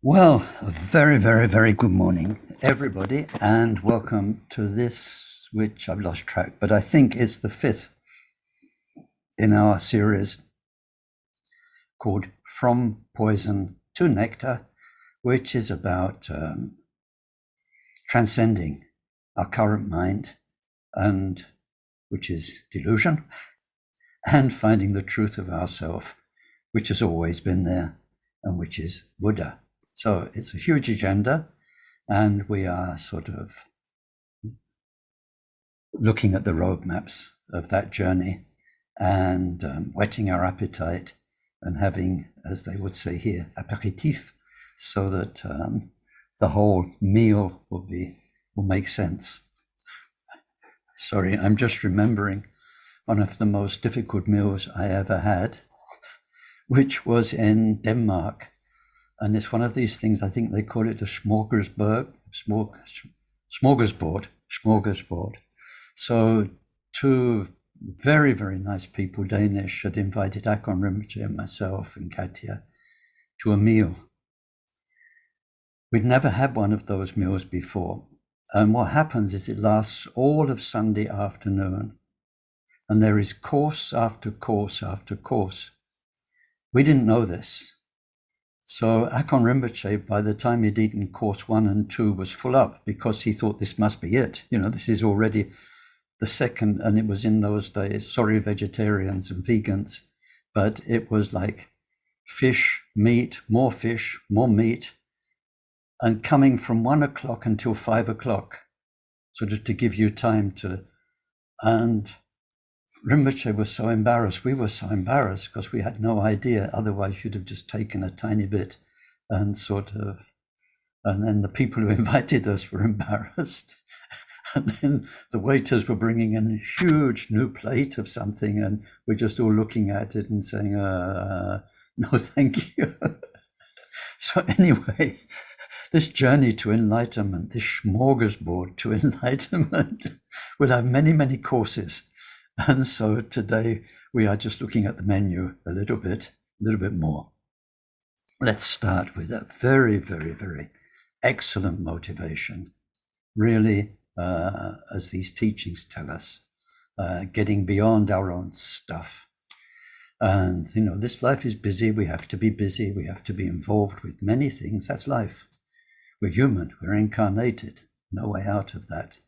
Well, a very, very, very good morning, everybody, and welcome to this, which I've lost track, but I think it's the fifth in our series called From Poison to Nectar, which is about transcending our current mind, and which is delusion, and finding the truth of ourself, which has always been there, and which is Buddha. So it's a huge agenda, and we are sort of looking at the roadmaps of that journey and whetting our appetite and having, as they would say here, apéritif, so that the whole meal will make sense. Sorry, I'm just remembering one of the most difficult meals I ever had, which was in Denmark. And it's one of these things, I think they call it a smorgasbord. So two very, very nice people, Danish, had invited Akon Rinpoche and myself and Katya to a meal. We'd never had one of those meals before. And what happens is it lasts all of Sunday afternoon. And there is course after course after course. We didn't know this. So Akon Rinpoche, by the time he'd eaten course 1 and 2, was full up because he thought this must be it. You know, this is already the second, and it was in those days, sorry, vegetarians and vegans, but it was like fish, meat, more meat, and coming from 1 o'clock until 5 o'clock, sort of to give you time to, and Rinpoche was so embarrassed. We were so embarrassed because we had no idea. Otherwise, you'd have just taken a tiny bit and sort of, and then the people who invited us were embarrassed. And then the waiters were bringing in a huge new plate of something, and we're just all looking at it and saying, no, thank you. So anyway, this journey to enlightenment, this smorgasbord to enlightenment, will have many, many courses. And so today we are just looking at the menu a little bit more. Let's start with a very, very, very excellent motivation. Really, as these teachings tell us, getting beyond our own stuff. And, you know, this life is busy. We have to be busy. We have to be involved with many things. That's life. We're human. We're incarnated. No way out of that,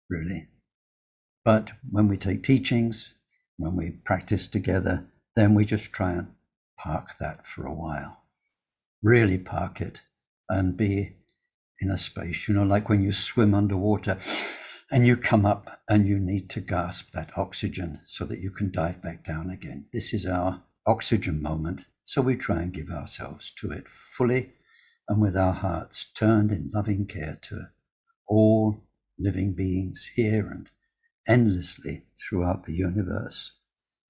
really. But when we take teachings, when we practice together, then we just try and park that for a while. Really park it and be in a space, you know, like when you swim underwater and you come up and you need to gasp that oxygen so that you can dive back down again. This is our oxygen moment. So we try and give ourselves to it fully and with our hearts turned in loving care to all living beings here and endlessly throughout the universe.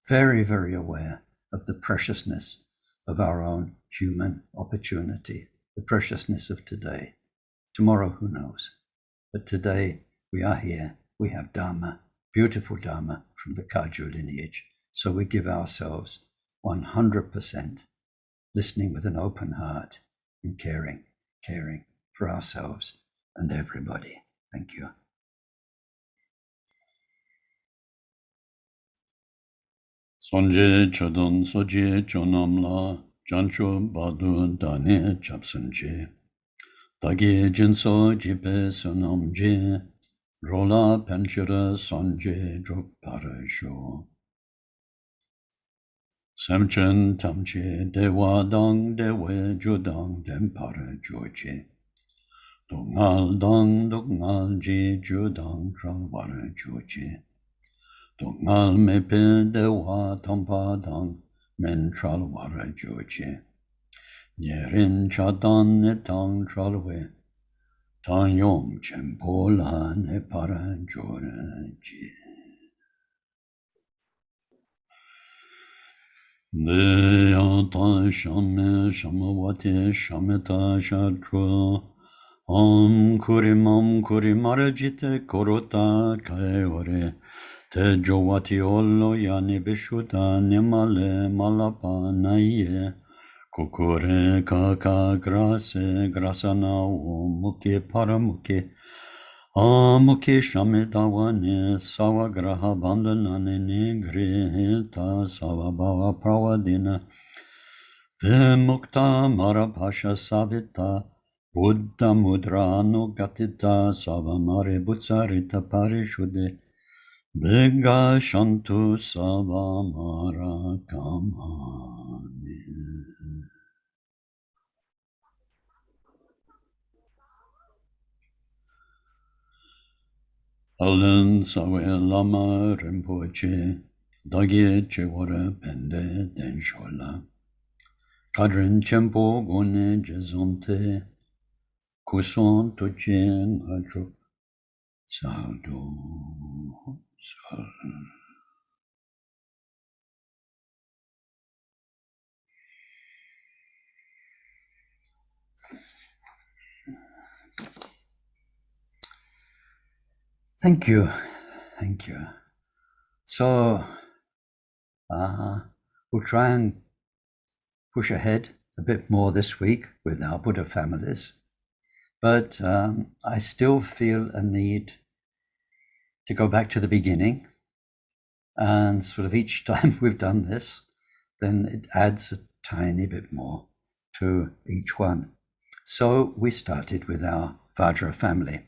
Very, very aware of the preciousness of our own human opportunity, the preciousness of today. Tomorrow, who knows? But today we are here. We have Dharma, beautiful Dharma from the Kagyu lineage. So we give ourselves 100%, listening with an open heart and caring for ourselves and everybody. Thank you. Sonje chodon soje chonamla jancho badu dane chapsanje. Dagi jinso jipe sonamje rola penchira sonje druparajo. Samchen tamche dewa dang dewe judang dempara joje. Dongal ji judang tralwara joje. Dongal mepe dewa tampa dang men tralwara joje. Yerin chadan ne tang tralwe, tang yom chempola ne para joje. Deyata shame shamawati shameta shatru, kurimam kurimarajite korota kaeore, te jowati ollo yani bishuta nimale malapa naiye, Kukure kaka grase grasana muke paramuke amuke shamidawane sawagraha bandhanane nigrihita savabhava pravadina vimukta marabhasha savita buddha mudra anugatita savamare butsarita parishuddhe Bhega Shantu Savamara Kamani. Alen Sawe Lama Rinpoche Dagye Chewara Pende Denshola Kadrin Chempo Gune Jezonte Kuson Tochen Hajok Sadhu Sadhu. Thank you. Thank you. So we'll try and push ahead a bit more this week with our Buddha families. But I still feel a need to go back to the beginning. And sort of each time we've done this, then it adds a tiny bit more to each one. So we started with our Vajra family.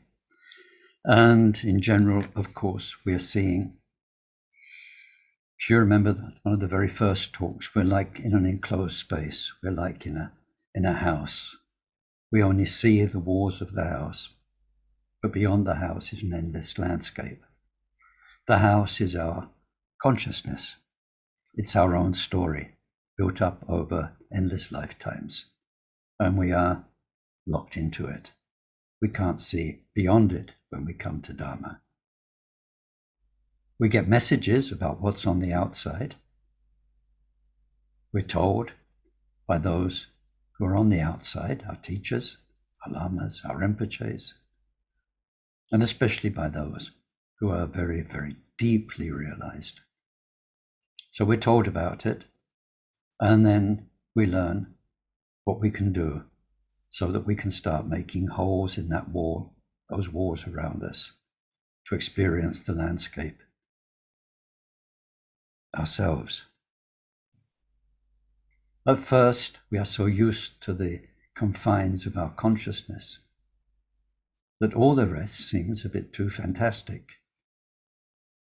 And in general, of course, we are seeing, if you remember one of the very first talks, we're like in an enclosed space. We're like in a house. We only see the walls of the house, but beyond the house is an endless landscape. The house is our consciousness. It's our own story, built up over endless lifetimes, and we are locked into it. We can't see beyond it when we come to Dharma. We get messages about what's on the outside. We're told by those who are on the outside, our teachers, our lamas, our rinpoches, and especially by those who are very, very deeply realized. So we're told about it, and then we learn what we can do so that we can start making holes in that wall, those walls around us, to experience the landscape ourselves. At first, we are so used to the confines of our consciousness that all the rest seems a bit too fantastic.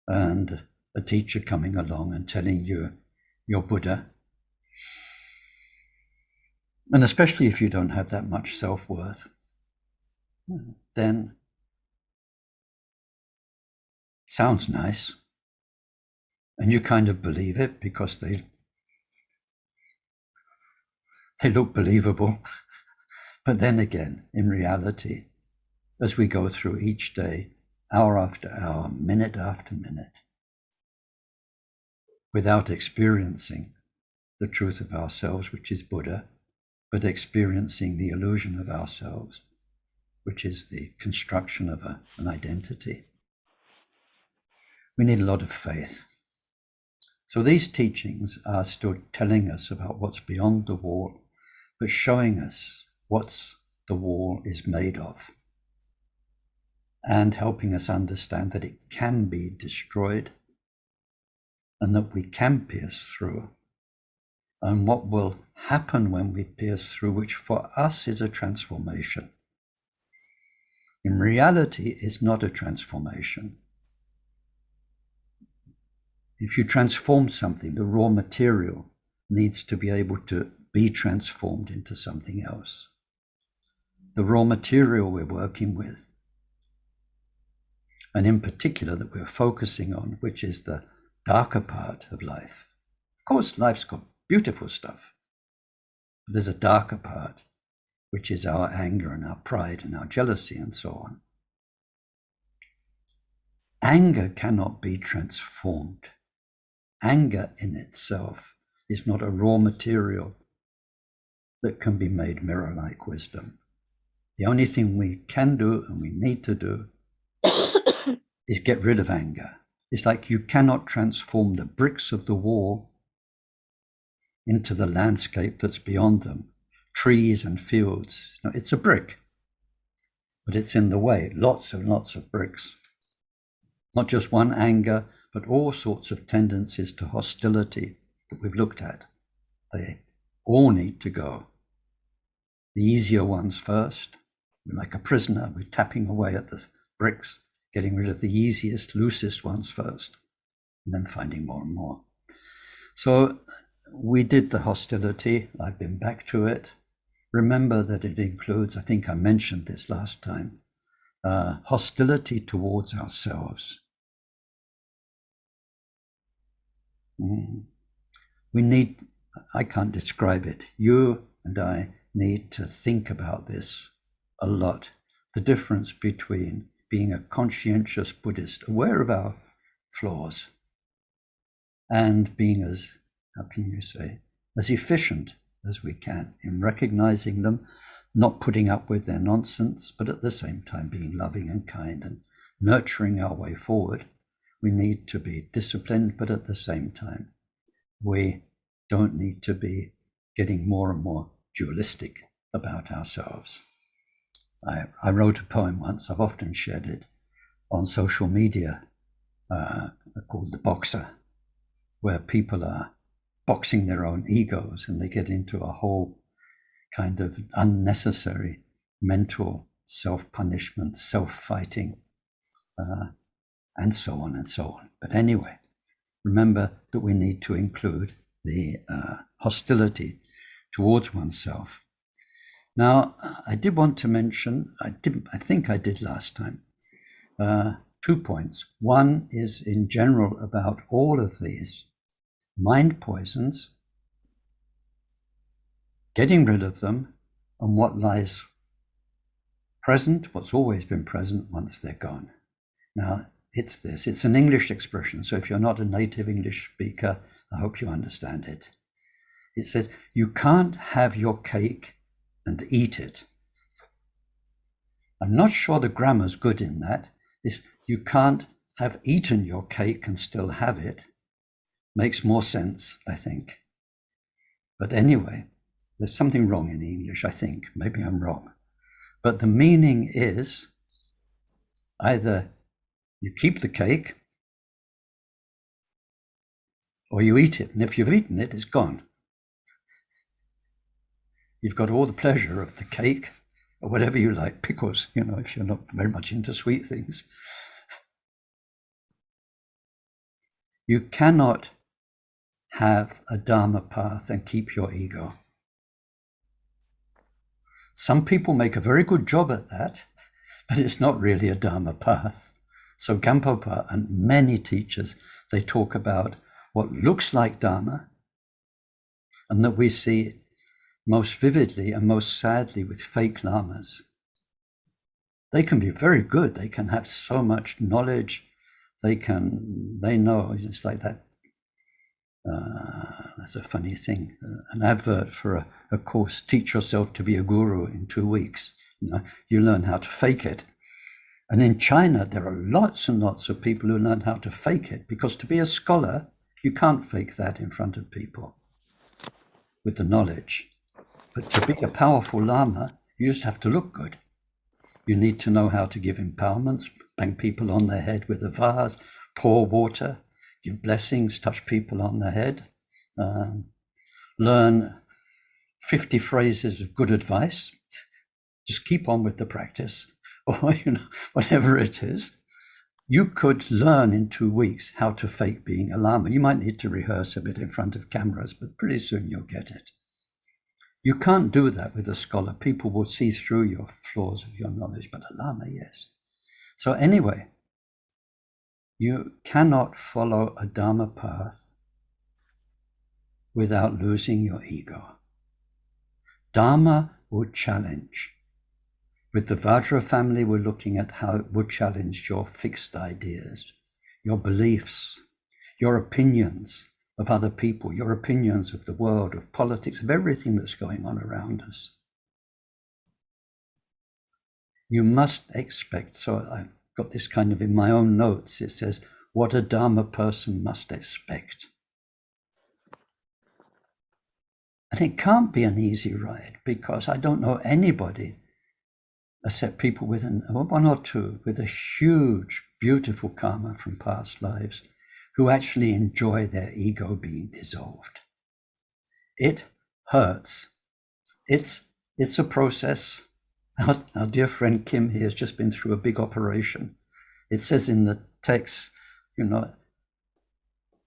And a teacher coming along and telling you you're Buddha, and especially if you don't have that much self-worth, then it sounds nice. And you kind of believe it because they look believable. But then again, in reality, as we go through each day, hour after hour, minute after minute, without experiencing the truth of ourselves, which is Buddha, but experiencing the illusion of ourselves, which is the construction of an identity, we need a lot of faith. So these teachings are still telling us about what's beyond the wall, but showing us what the wall is made of, and helping us understand that it can be destroyed and that we can pierce through, and what will happen when we pierce through, which for us is a transformation. In reality, it's not a transformation. If you transform something, the raw material needs to be able to be transformed into something else. The raw material we're working with, and in particular that we're focusing on, which is the darker part of life. Of course, life's got beautiful stuff. But there's a darker part, which is our anger and our pride and our jealousy and so on. Anger cannot be transformed. Anger in itself is not a raw material that can be made mirror-like wisdom. The only thing we can do and we need to do is get rid of anger. It's like you cannot transform the bricks of the wall into the landscape that's beyond them, trees and fields. It's a brick, but it's in the way, lots and lots of bricks. Not just one anger, but all sorts of tendencies to hostility that we've looked at. They all need to go. The easier ones first. We're like a prisoner, we're tapping away at the bricks, getting rid of the easiest, loosest ones first, and then finding more and more. So we did the hostility. I've been back to it. Remember that it includes, I think I mentioned this last time, hostility towards ourselves. We need, I can't describe it. You and I need to think about this a lot. The difference between being a conscientious Buddhist, aware of our flaws, and being as, how can you say, as efficient as we can in recognizing them, not putting up with their nonsense, but at the same time being loving and kind and nurturing our way forward. We need to be disciplined, but at the same time, we don't need to be getting more and more dualistic about ourselves. I wrote a poem once, I've often shared it on social media, called The Boxer, where people are boxing their own egos and they get into a whole kind of unnecessary mental self-punishment, self-fighting, and so on and so on. But anyway, remember that we need to include the hostility towards oneself. Now, I did want to mention, I think I did last time, 2 points. One is in general about all of these mind poisons, getting rid of them, and what lies present, what's always been present once they're gone. Now, it's this, it's an English expression, so if you're not a native English speaker, I hope you understand it. It says, you can't have your cake and eat it. I'm not sure the grammar's good in that. It's, you can't have eaten your cake and still have it. Makes more sense, I think. But anyway, there's something wrong in the English, I think. Maybe I'm wrong. But the meaning is either you keep the cake or you eat it. And if you've eaten it, it's gone. You've got all the pleasure of the cake or whatever you like, pickles, if you're not very much into sweet things. You cannot have a Dharma path and keep your ego. Some people make a very good job at that, but it's not really a Dharma path. So Gampopa and many teachers, they talk about what looks like Dharma, and that we see most vividly and most sadly with fake lamas. They can be very good. They can have so much knowledge. They know, it's like that. That's a funny thing. An advert for a course, Teach Yourself to be a Guru in 2 weeks. You learn how to fake it. And in China, there are lots and lots of people who learn how to fake it, because to be a scholar, you can't fake that in front of people with the knowledge. But to be a powerful Lama, you just have to look good. You need to know how to give empowerments, bang people on their head with a vase, pour water, give blessings, touch people on the head, learn 50 phrases of good advice, just keep on with the practice, or whatever it is. You could learn in 2 weeks how to fake being a Lama. You might need to rehearse a bit in front of cameras, but pretty soon you'll get it. You can't do that with a scholar. People will see through your flaws of your knowledge, but a Lama, yes. So anyway, you cannot follow a Dharma path without losing your ego. Dharma would challenge. With the Vajra family, we're looking at how it would challenge your fixed ideas, your beliefs, your opinions of other people, your opinions of the world, of politics, of everything that's going on around us. You must expect, so I've got this kind of in my own notes, it says, what a Dharma person must expect. And it can't be an easy ride, because I don't know anybody except people with one or two with a huge, beautiful karma from past lives who actually enjoy their ego being dissolved. It hurts. It's a process. Our dear friend Kim here has just been through a big operation. It says in the text,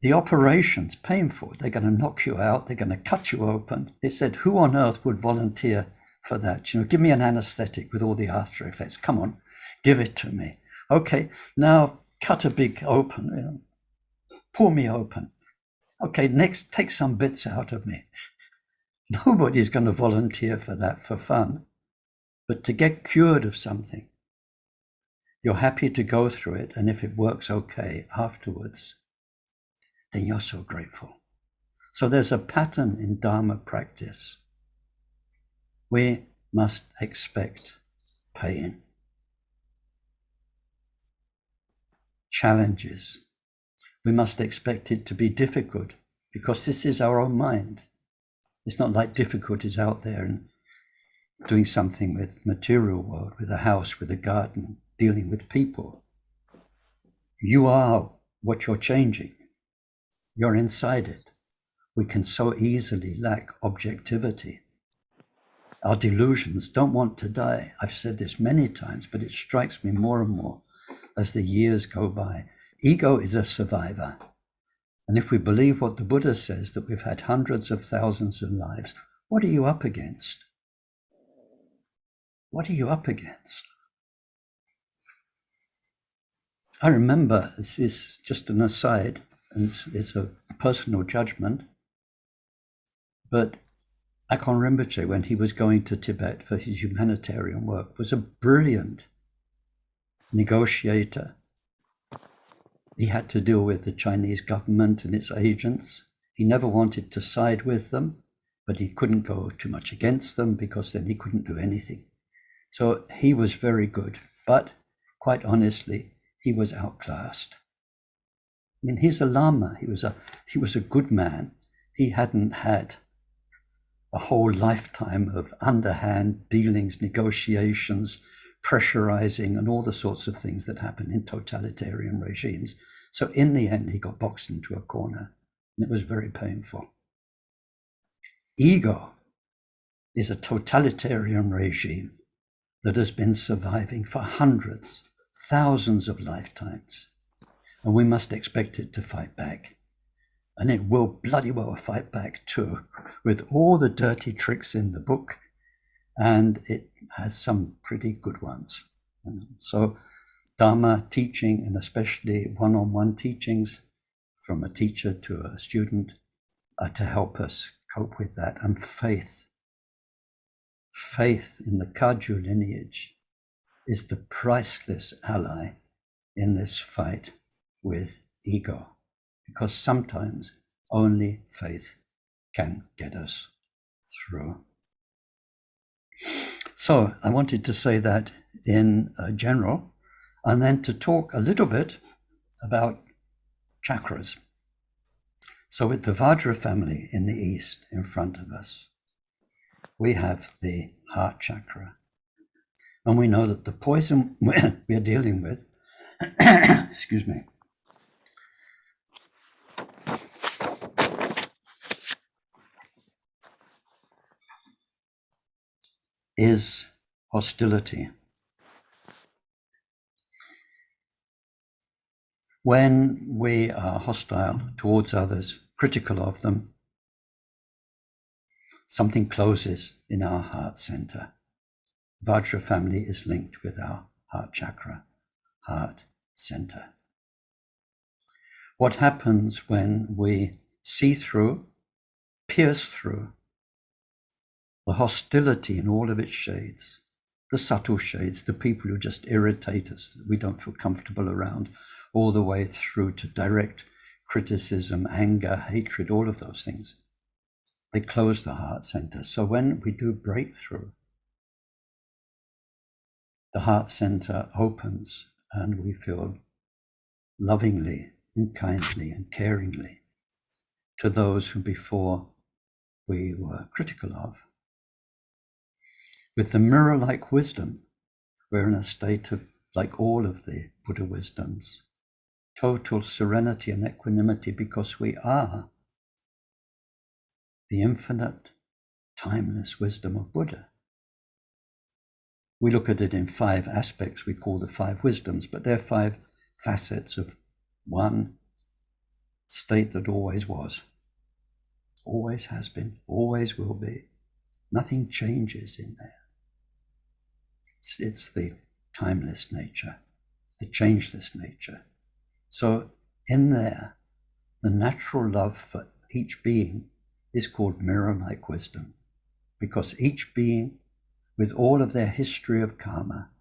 the operation's painful. They're going to knock you out. They're going to cut you open. It said, who on earth would volunteer for that? Give me an anesthetic with all the after effects. Come on, give it to me. Okay, now cut a big open. Pull me open. Okay, next, take some bits out of me. Nobody's going to volunteer for that for fun. But to get cured of something, you're happy to go through it, and if it works okay afterwards, then you're so grateful. So there's a pattern in Dharma practice. We must expect pain, challenges. We must expect it to be difficult, because this is our own mind. It's not like difficulties out there and doing something with material world, with a house, with a garden, dealing with people. You are what you're changing. You're inside it. We can so easily lack objectivity. Our delusions don't want to die. I've said this many times, but it strikes me more and more as the years go by. Ego is a survivor. And if we believe what the Buddha says, that we've had hundreds of thousands of lives, what are you up against? What are you up against? I remember, this is just an aside, and it's a personal judgment, but Akon Rinpoche, when he was going to Tibet for his humanitarian work, was a brilliant negotiator. He had to deal with the Chinese government and its agents. He never wanted to side with them, but he couldn't go too much against them, because then he couldn't do anything. So he was very good, but quite honestly, he was outclassed. I mean, he's a Lama. He was a good man. He hadn't had a whole lifetime of underhand dealings, negotiations, pressurizing, and all the sorts of things that happen in totalitarian regimes. So in the end, he got boxed into a corner, and it was very painful. Ego is a totalitarian regime that has been surviving for hundreds, thousands of lifetimes, and we must expect it to fight back. And it will bloody well fight back too, with all the dirty tricks in the book, and it has some pretty good ones. So Dharma teaching, and especially one-on-one teachings from a teacher to a student, are to help us cope with that. And faith in the Kagyu lineage is the priceless ally in this fight with ego, because sometimes only faith can get us through. So I wanted to say that in general, and then to talk a little bit about chakras. So with the Vajra family in the East in front of us, we have the heart chakra. And we know that the poison we are dealing with, excuse me, is hostility. When we are hostile towards others, critical of them, something closes in our heart center. Vajra family is linked with our heart chakra, heart center. What happens when we see through, pierce through the hostility in all of its shades, the subtle shades, the people who just irritate us, that we don't feel comfortable around, all the way through to direct criticism, anger, hatred, all of those things. They close the heart center. So when we do breakthrough, the heart center opens and we feel lovingly and kindly and caringly to those who before we were critical of. With the mirror-like wisdom, we're in a state of, like all of the Buddha wisdoms, total serenity and equanimity, because we are the infinite, timeless wisdom of Buddha. We look at it in 5 aspects we call the 5 wisdoms, but they're 5 facets of one state that always was, always has been, always will be. Nothing changes in there. It's the timeless nature, the changeless nature. So in there, the natural love for each being is called mirror-like wisdom, because each being, with all of their history of karma,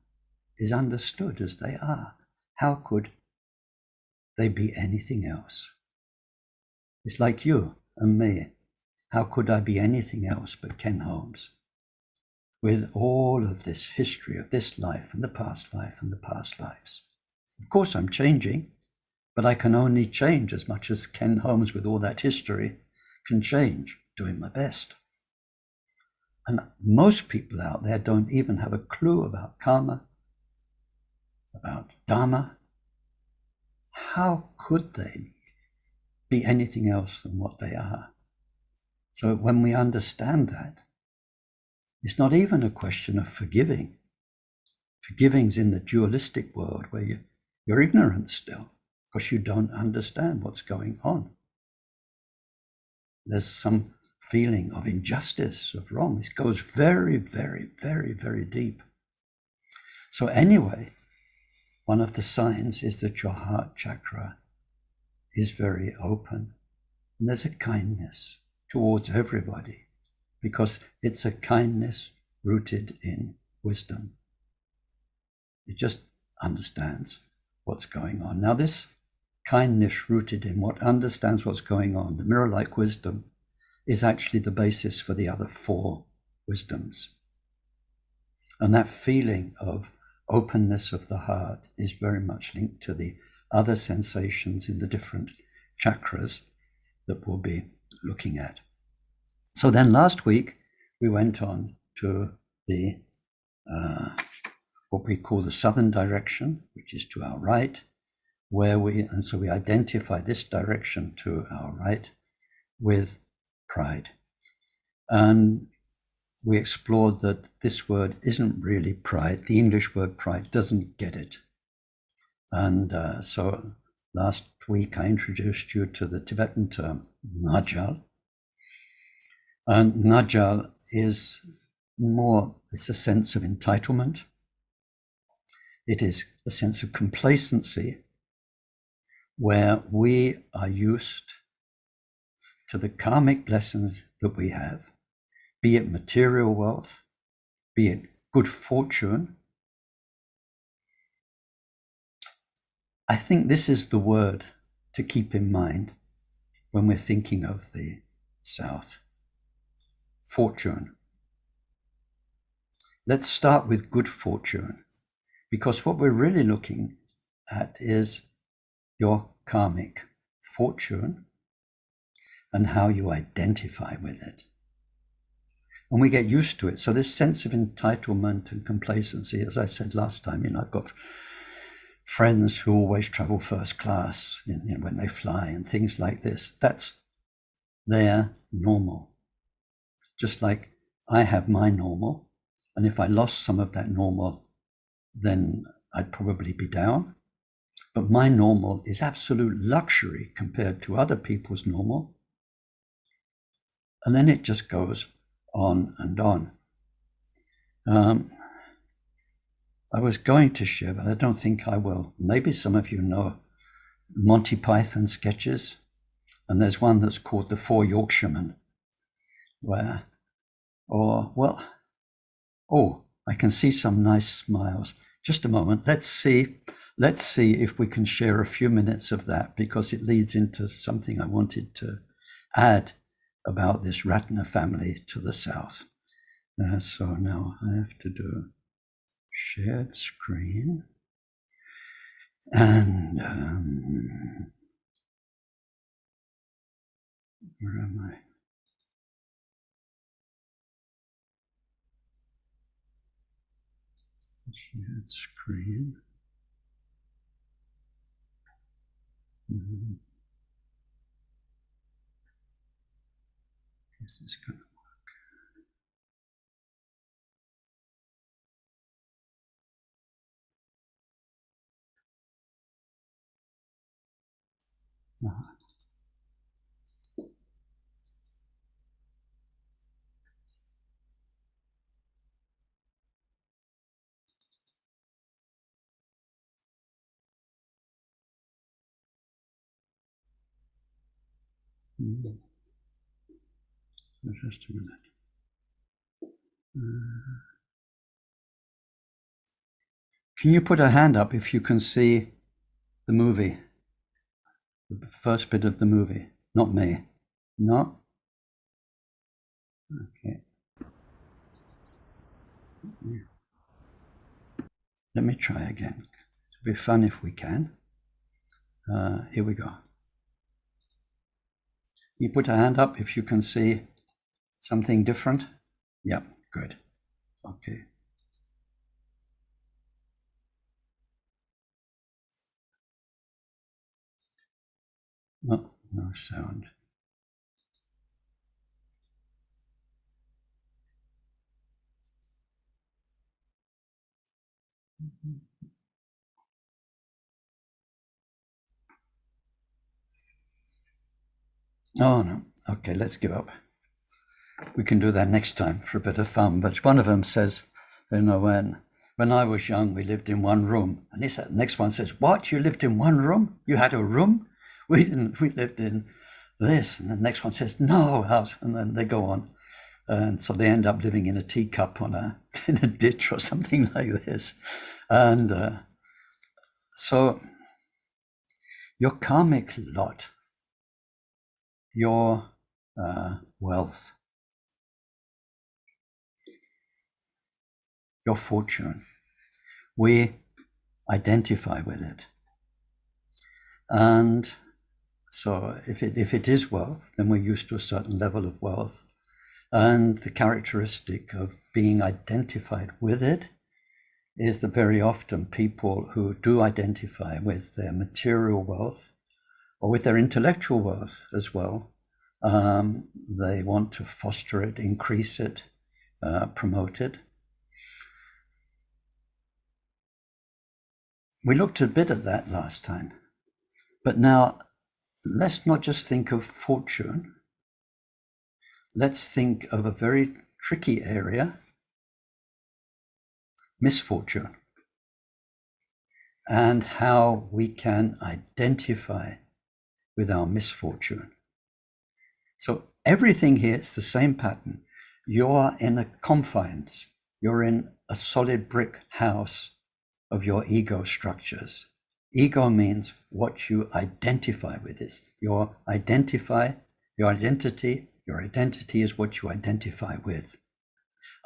is understood as they are. How could they be anything else? It's like you and me. How could I be anything else but Ken Holmes? With all of this history of this life and the past life and the past lives. Of course I'm changing, but I can only change as much as Ken Holmes with all that history can change, doing my best. And most people out there don't even have a clue about karma, about dharma. How could they be anything else than what they are? So when we understand that, it's not even a question of forgiving. Forgiving's in the dualistic world where you're ignorant still because you don't understand what's going on. There's some feeling of injustice, of wrong. This goes very, very, very, very deep. So anyway, one of the signs is that your heart chakra is very open. And there's a kindness towards everybody because it's a kindness rooted in wisdom. It just understands what's going on. Now this kindness rooted in what understands what's going on, the mirror-like wisdom, is actually the basis for the other 4 wisdoms. And that feeling of openness of the heart is very much linked to the other sensations in the different chakras that we'll be looking at. So then last week, we went on to the what we call the southern direction, which is to our right, so we identify this direction to our right with pride. And we explored that this word isn't really pride. The English word pride doesn't get it. And so last week I introduced you to the Tibetan term najal. And najal is it's a sense of entitlement. It is a sense of complacency where we are used to the karmic blessings that we have, be it material wealth, be it good fortune. I think this is the word to keep in mind when we're thinking of the South. Fortune. Let's start with good fortune, because what we're really looking at is your karmic fortune and how you identify with it. And we get used to it. So this sense of entitlement and complacency, as I said last time, I've got friends who always travel first class when they fly and things like this. That's their normal. Just like I have my normal. And if I lost some of that normal, then I'd probably be down. But my normal is absolute luxury compared to other people's normal. And then it just goes on and on. I was going to share, but I don't think I will. Maybe some of you know Monty Python sketches, and there's one that's called The Four Yorkshiremen, I can see some nice smiles. Just a moment. Let's see if we can share a few minutes of that, because it leads into something I wanted to add about this Ratna family to the south. So now I have to do shared screen. And where am I? Shared screen. Is this going to work? Just a minute. Can you put a hand up if you can see the movie? The first bit of the movie, not me. No? Okay. Let me try again. It'll be fun if we can. Here we go. You put a hand up if you can see something different? Yeah, good. Okay. No, no sound. Oh, no. Okay, let's give up. We can do that next time for a bit of fun. But one of them says, you know, when I was young, we lived in one room. And the next one says, what? You lived in one room? You had a room? We didn't. We lived in this. And the next one says, no, house. And then they go on. And so they end up living in a teacup in a ditch or something like this. And so your karmic lot, your wealth, your fortune, we identify with it. And so if it is wealth, then we're used to a certain level of wealth. And the characteristic of being identified with it is that very often people who do identify with their material wealth or with their intellectual wealth as well, they want to foster it, increase it, promote it. We looked a bit at that last time, but now let's not just think of fortune. Let's think of a very tricky area, misfortune, and how we can identify with our misfortune. So everything here is the same pattern. You're in a confines. You're in a solid brick house of your ego structures. Ego means what you identify with is. Your identity is what you identify with.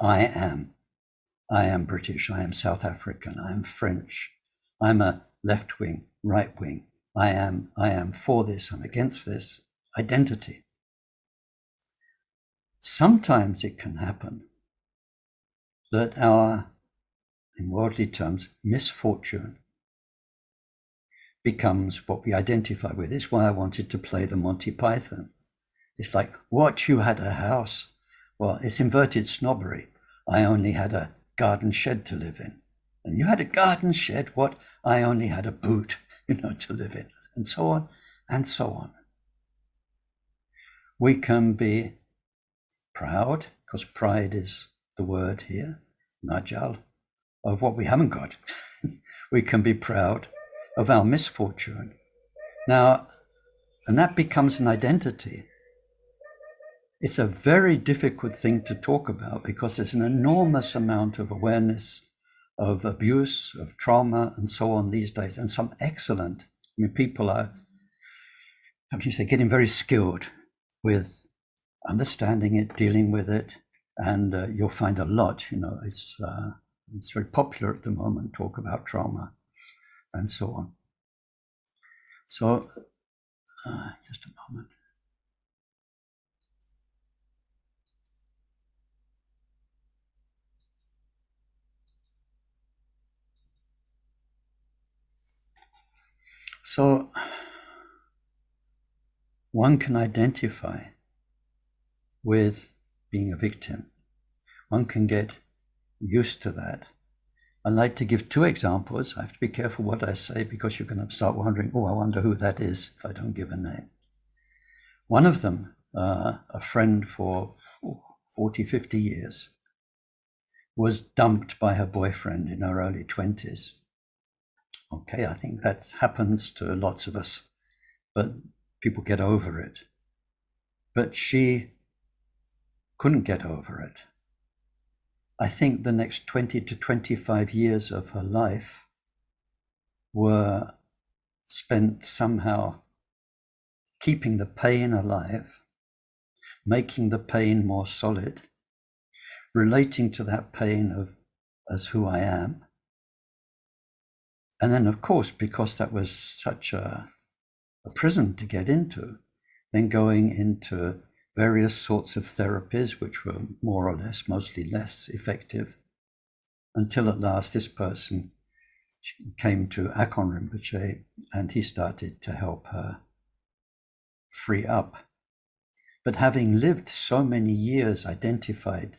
I am British, I am South African, I am French, I'm a left wing, right wing, I am for this, I'm against this. Identity. Sometimes it can happen that our, in worldly terms, misfortune becomes what we identify with. It's why I wanted to play the Monty Python. It's like, what, you had a house? Well, it's inverted snobbery. I only had a garden shed to live in. And you had a garden shed, what? I only had a boot, to live in, and so on, and so on. We can be proud, because pride is the word here, najal, of what we haven't got. We can be proud of our misfortune. Now, and that becomes an identity. It's a very difficult thing to talk about because there's an enormous amount of awareness of abuse, of trauma, and so on these days, and some excellent. People are, how can you say, getting very skilled with understanding it, dealing with it, and you'll find a lot. It's very popular at the moment, talk about trauma, and so on. So, just a moment. So one can identify with being a victim. One can get used to that. I'd like to give two examples. I have to be careful what I say because you're going to start wondering, oh, I wonder who that is if I don't give a name. One of them, a friend for 40, 50 years, was dumped by her boyfriend in her early 20s. Okay, I think that happens to lots of us, but people get over it. But she couldn't get over it. I think the next 20 to 25 years of her life were spent somehow keeping the pain alive, making the pain more solid, relating to that pain as who I am. And then, of course, because that was such a prison to get into, then going into various sorts of therapies, which were more or less, mostly less effective, until at last this person came to Akon Rinpoche and he started to help her free up. But having lived so many years identified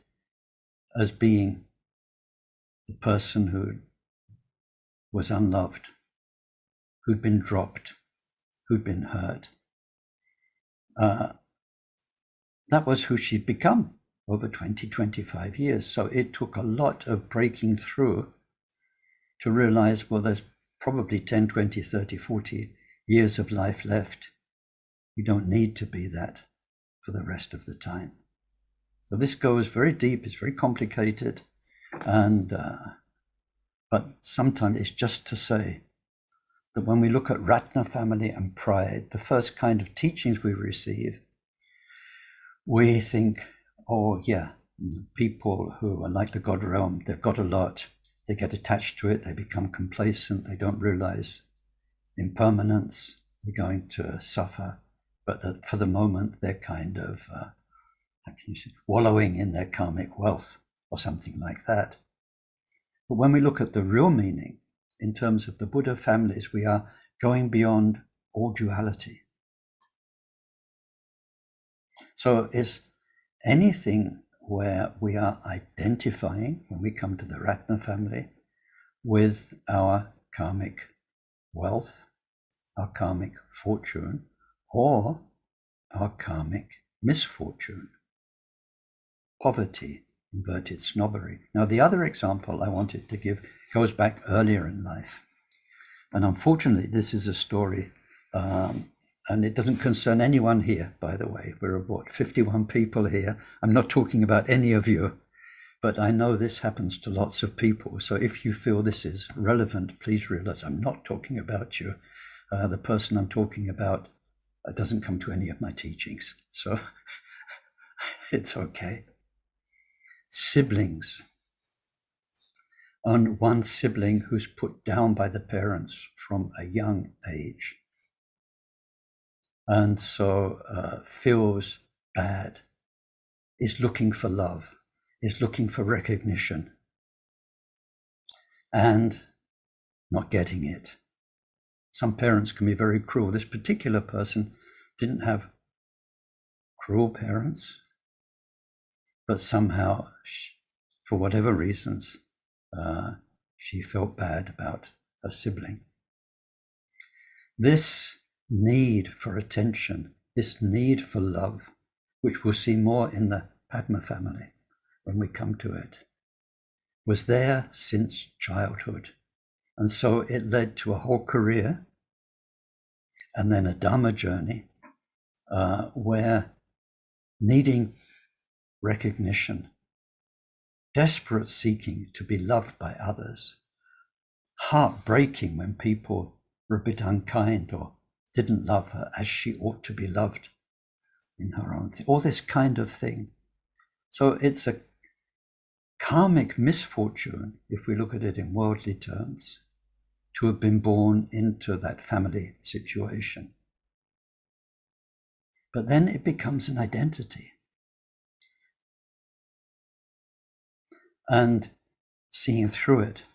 as being the person who was unloved, who'd been dropped, who'd been hurt, that was who she'd become over 20, 25 years. So it took a lot of breaking through to realize, well, there's probably 10, 20, 30, 40 years of life left. You don't need to be that for the rest of the time. So this goes very deep, it's very complicated, and but sometimes it's just to say that when we look at Ratna family and pride, the first kind of teachings we receive, we think, oh yeah, people who are like the God realm, they've got a lot, they get attached to it, they become complacent, they don't realize impermanence, they're going to suffer, but for the moment they're kind of, how can you say, wallowing in their karmic wealth or something like that. But when we look at the real meaning, in terms of the Buddha families, we are going beyond all duality. So is anything where we are identifying, when we come to the Ratna family, with our karmic wealth, our karmic fortune, or our karmic misfortune, poverty, inverted snobbery. Now, the other example I wanted to give goes back earlier in life. And unfortunately, this is a story, and it doesn't concern anyone here, by the way. We're about 51 people here. I'm not talking about any of you, but I know this happens to lots of people. So if you feel this is relevant, please realize I'm not talking about you. The person I'm talking about doesn't come to any of my teachings. So it's okay. Siblings. On one sibling who's put down by the parents from a young age, and so feels bad, is looking for love, is looking for recognition, and not getting it. Some parents can be very cruel. This particular person didn't have cruel parents, but somehow, for whatever reasons, she felt bad about her sibling. This need for attention, this need for love, which we'll see more in the Padma family when we come to it, was there since childhood. And so it led to a whole career and then a Dharma journey where needing recognition, desperate seeking to be loved by others, heartbreaking when people were a bit unkind or didn't love her as she ought to be loved in her own thing, all this kind of thing. So it's a karmic misfortune, if we look at it in worldly terms, to have been born into that family situation. But then it becomes an identity. And seeing through it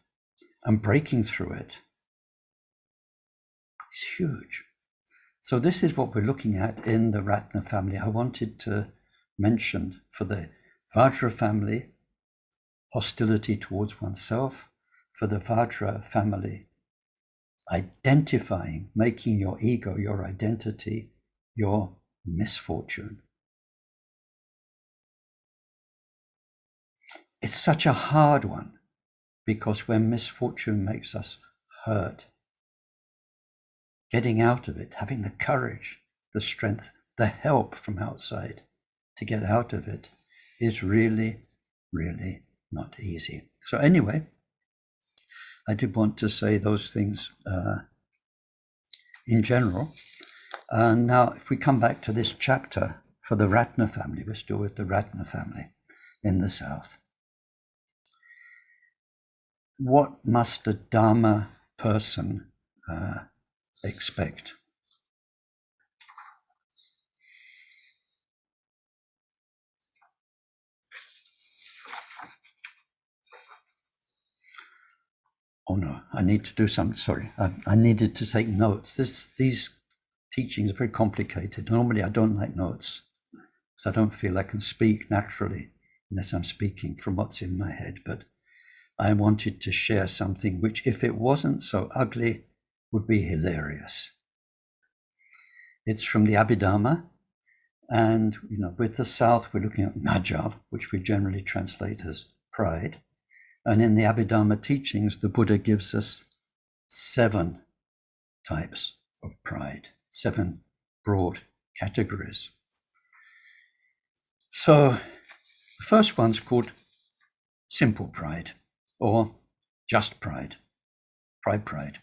and breaking through it is huge. So this is what we're looking at in the Ratna family. I wanted to mention for the Vajra family, hostility towards oneself. For the Vajra family, identifying, making your ego, your identity, your misfortune. It's such a hard one, because when misfortune makes us hurt, getting out of it, having the courage, the strength, the help from outside to get out of it is really, really not easy. So anyway, I did want to say those things in general. And now if we come back to this chapter for the Ratna family, we're still with the Ratna family in the south. What must a Dharma person expect? Oh no, I need to do something. Sorry, I needed to take notes. These teachings are very complicated. Normally I don't like notes, because I don't feel I can speak naturally unless I'm speaking from what's in my head. But I wanted to share something which, if it wasn't so ugly, would be hilarious. It's from the Abhidhamma, and with the South, we're looking at Najal, which we generally translate as pride. And in the Abhidhamma teachings, the Buddha gives us 7 types of pride, 7 broad categories. So the first one's called simple pride, or just pride, pride.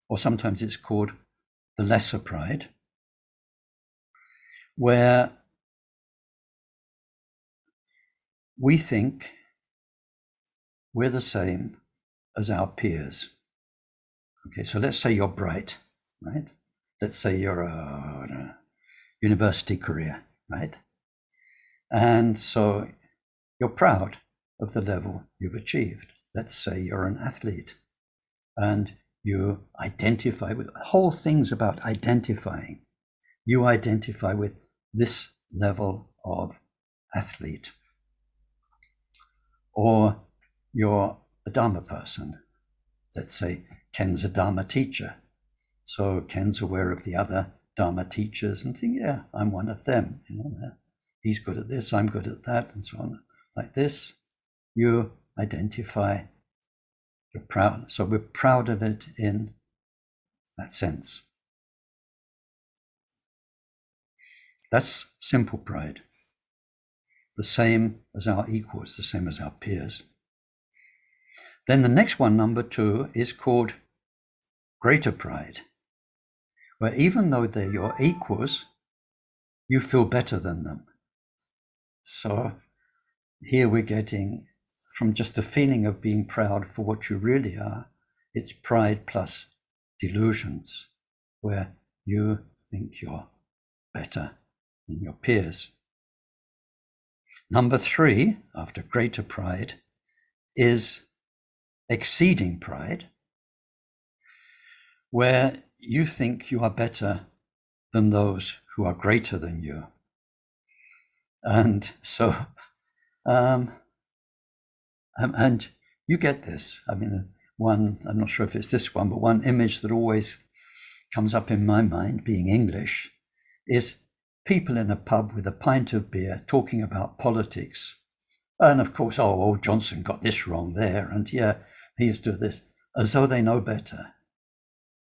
Or sometimes it's called the lesser pride, where we think we're the same as our peers. Okay, so let's say you're bright, right? Let's say you're a university career, right? And so you're proud of the level you've achieved. Let's say you're an athlete and you identify with, the whole thing's about identifying. You identify with this level of athlete. Or you're a Dharma person. Let's say Ken's a Dharma teacher. So Ken's aware of the other Dharma teachers and think, yeah, I'm one of them. He's good at this, I'm good at that, and so on. Like this, you identify, you're proud. So we're proud of it in that sense. That's simple pride. The same as our equals, the same as our peers. Then the next one, number 2, is called greater pride, where even though they're your equals, you feel better than them. So here we're getting from just the feeling of being proud for what you really are, it's pride plus delusions, where you think you're better than your peers. Number 3, after greater pride, is exceeding pride, where you think you are better than those who are greater than you. And so, and you get this. I mean, I'm not sure if it's this one, but one image that always comes up in my mind, being English, is people in a pub with a pint of beer talking about politics. And of course, Johnson got this wrong there, and yeah, he used to do this, as though they know better,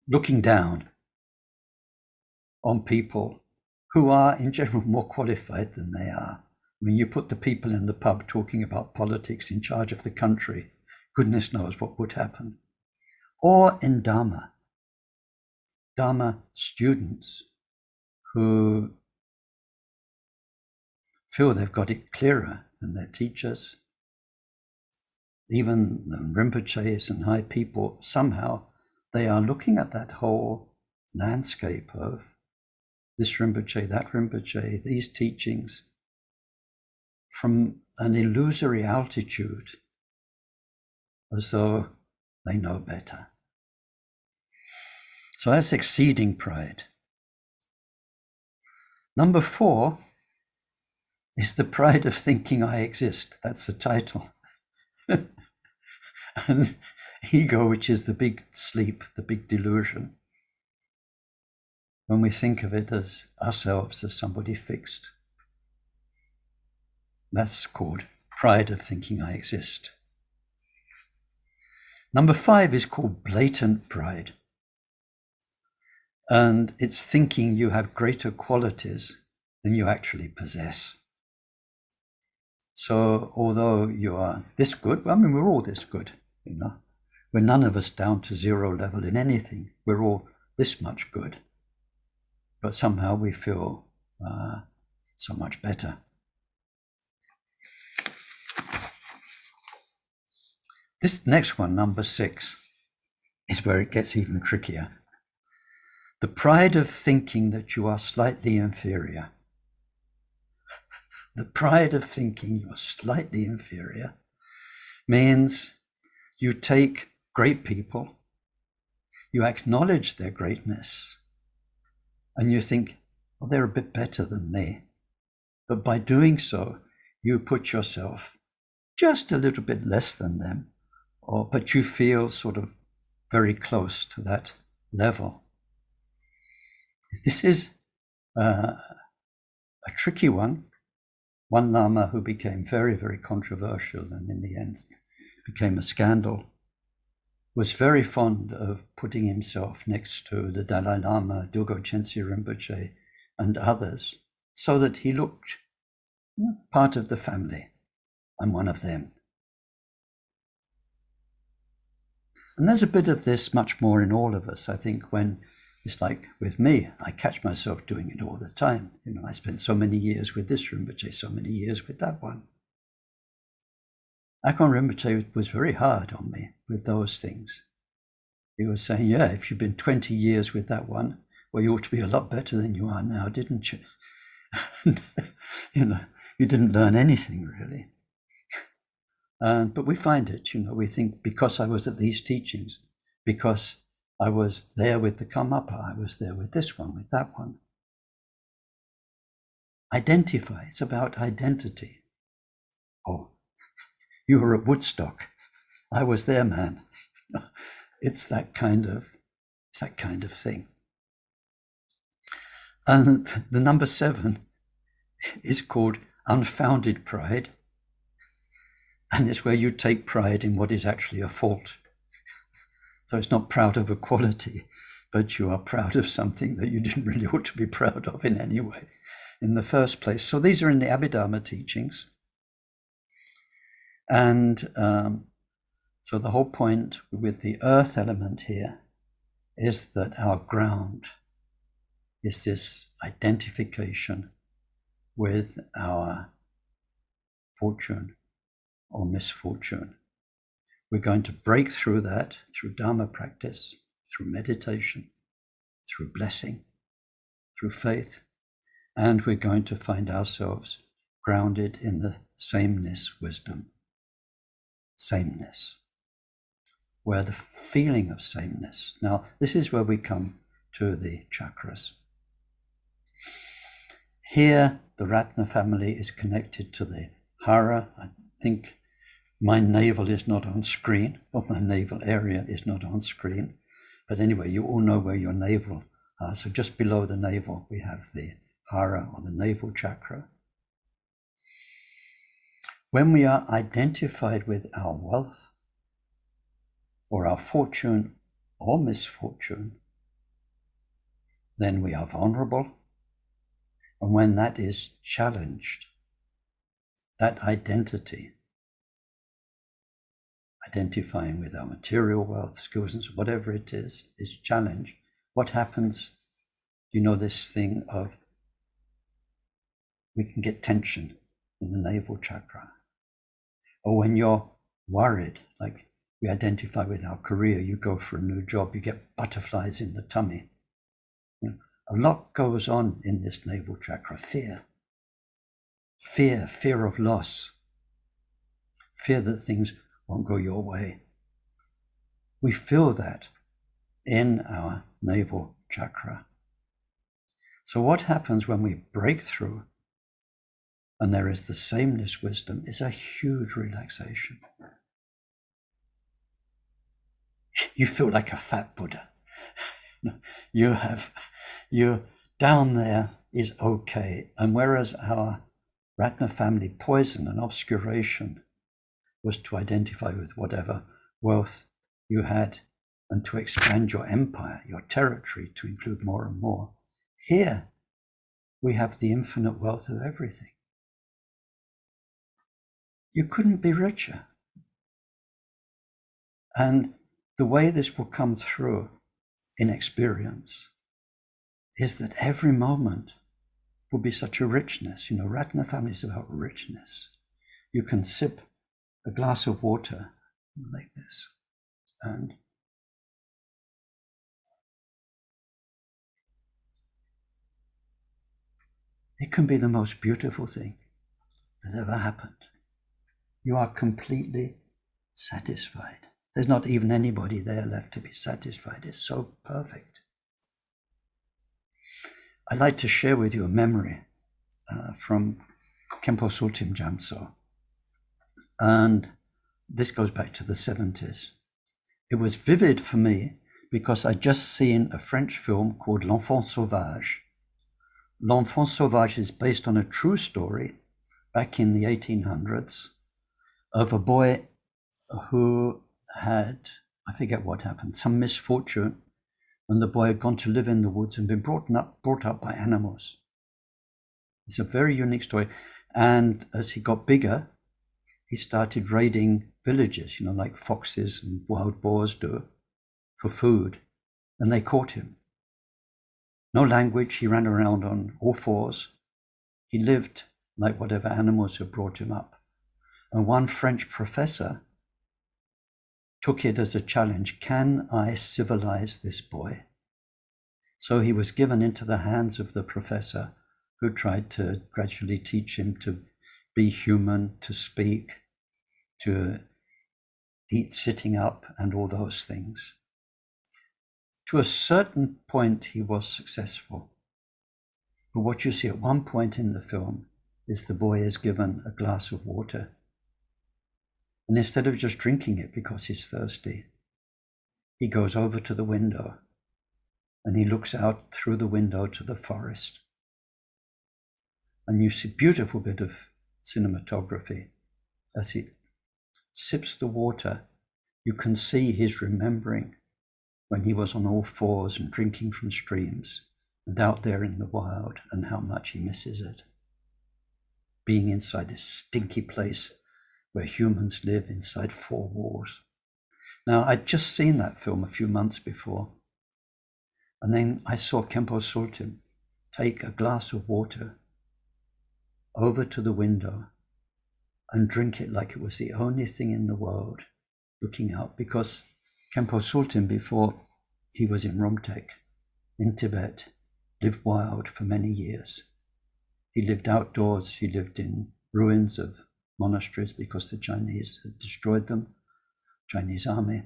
looking down on people who are in general more qualified than they are. I mean, you put the people in the pub talking about politics in charge of the country, goodness knows what would happen. Or in Dharma students who feel they've got it clearer than their teachers. Even the Rinpoches and high people, somehow they are looking at that whole landscape of this Rinpoche, that Rinpoche, these teachings from an illusory altitude, as though they know better. So that's exceeding pride. Number 4 is the pride of thinking I exist. That's the title. And ego, which is the big sleep, the big delusion, when we think of it as ourselves as somebody fixed. That's called pride of thinking I exist. Number 5 is called blatant pride. And it's thinking you have greater qualities than you actually possess. So although you are this good, I mean, we're all this good, you know. We're none of us down to 0 level in anything. We're all this much good. But somehow we feel so much better. This next one, number 6, is where it gets even trickier. The pride of thinking that you are slightly inferior. The pride of thinking you're slightly inferior means you take great people, you acknowledge their greatness, and you think, well, they're a bit better than me. But by doing so, you put yourself just a little bit less than them, but you feel sort of very close to that level. This is a tricky one. One Lama who became very, very controversial and in the end became a scandal was very fond of putting himself next to the Dalai Lama, Dogo Chensi Rinpoche, and others, so that he looked part of the family. I'm one of them. And there's a bit of this much more in all of us. I think when it's like with me, I catch myself doing it all the time. You know, I spent so many years with this Rinpoche, so many years with that one. Akon Rinpoche was very hard on me with those things. He was saying, yeah, if you've been 20 years with that one, well, you ought to be a lot better than you are now, didn't you? And, you know, you didn't learn anything really. But we find it, you know, we think because I was at these teachings, because I was there with the Karmapa, I was there with this one, with that one. Identify, it's about identity. Oh, you were at Woodstock. I was there, man. It's that kind of thing. And the number 7 is called unfounded pride. And it's where you take pride in what is actually a fault. So it's not proud of a quality, but you are proud of something that you didn't really ought to be proud of in any way in the first place. So these are in the Abhidharma teachings. And so the whole point with the earth element here is that our ground is this identification with our fortune or misfortune. We're going to break through that through Dharma practice, through meditation, through blessing, through faith, and we're going to find ourselves grounded in the sameness wisdom. Sameness, where the feeling of sameness. Now, this is where we come to the chakras. Here, the Ratna family is connected to the hara. I think my navel is not on screen, or my navel area is not on screen. But anyway, you all know where your navel are. So just below the navel, we have the hara, or the navel chakra. When we are identified with our wealth, or our fortune or misfortune, then we are vulnerable. And when that is challenged, that identity, identifying with our material wealth, skills, and whatever it is challenged, what happens? You know, this thing of we can get tension in the navel chakra. Or when you're worried, like we identify with our career, you go for a new job, you get butterflies in the tummy. You know, a lot goes on in this navel chakra. Fear of loss, fear that things won't go your way. We feel that in our navel chakra. So what happens when we break through and there is the sameness wisdom is a huge relaxation. You feel like a fat Buddha. You're down there is okay. And whereas our Ratna family poison and obscuration was to identify with whatever wealth you had and to expand your empire, your territory, to include more and more. Here, we have the infinite wealth of everything. You couldn't be richer. And the way this will come through in experience is that every moment will be such a richness. You know, Ratna family is about richness. You can sip a glass of water like this, and it can be the most beautiful thing that ever happened. You are completely satisfied. There's not even anybody there left to be satisfied. It's so perfect. I'd like to share with you a memory from Khenpo Sultim Jamso. And this goes back to the 70s. It was vivid for me because I'd just seen a French film called L'Enfant Sauvage. L'Enfant Sauvage is based on a true story back in the 1800s of a boy who had, I forget what happened, some misfortune, and the boy had gone to live in the woods and been brought up by animals. It's a very unique story. And as he got bigger, he started raiding villages, you know, like foxes and wild boars do, for food. And they caught him. No language, he ran around on all fours. He lived like whatever animals had brought him up. And one French professor took it as a challenge. Can I civilize this boy? So he was given into the hands of the professor, who tried to gradually teach him to be human, to speak, to eat sitting up, and all those things. To a certain point, he was successful. But what you see at one point in the film is the boy is given a glass of water. And instead of just drinking it because he's thirsty, he goes over to the window and he looks out through the window to the forest. And you see a beautiful bit of cinematography. As he sips the water, you can see he's remembering when he was on all fours and drinking from streams and out there in the wild, and how much he misses it. Being inside this stinky place where humans live inside four walls. Now, I'd just seen that film a few months before, and then I saw Khenpo Sultim take a glass of water over to the window and drink it like it was the only thing in the world, looking out, because Khenpo Sultim, before he was in Rumtek in Tibet, lived wild for many years. He lived outdoors. He lived in ruins of monasteries because the Chinese had destroyed them, Chinese army.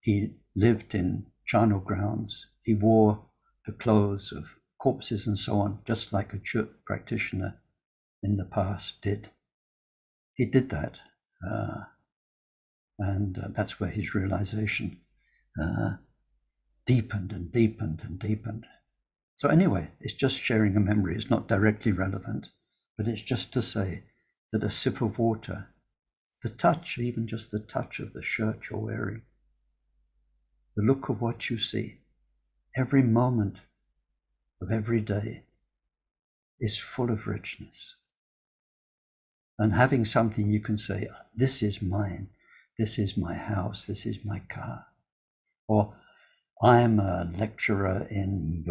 He lived in charnel grounds. He wore the clothes of corpses and so on, just like a Chut practitioner in the past did. He did that, and that's where his realization deepened and deepened and deepened. So anyway, it's just sharing a memory. It's not directly relevant, but it's just to say that a sip of water, the touch, even just the touch of the shirt you're wearing, the look of what you see, every moment of every day is full of richness. And having something you can say, this is mine, this is my house, this is my car. Or I'm a lecturer in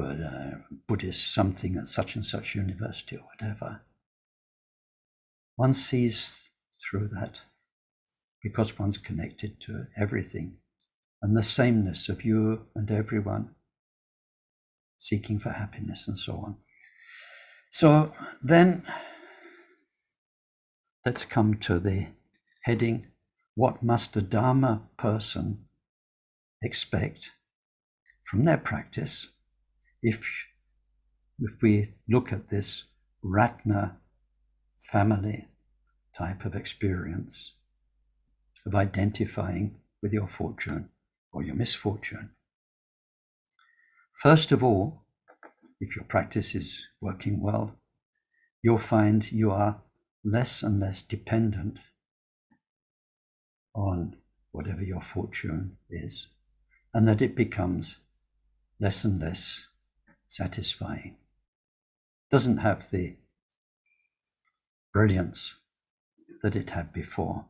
Buddhist something at such and such university or whatever. One sees through that because one's connected to everything and the sameness of you and everyone seeking for happiness and so on. So then let's come to the heading, what must a Dharma person expect from their practice, if we look at this Ratna family type of experience of identifying with your fortune or your misfortune, first of all, if your practice is working well, you'll find you are less and less dependent on whatever your fortune is, and that it becomes less and less satisfying. Doesn't have the brilliance that it had before.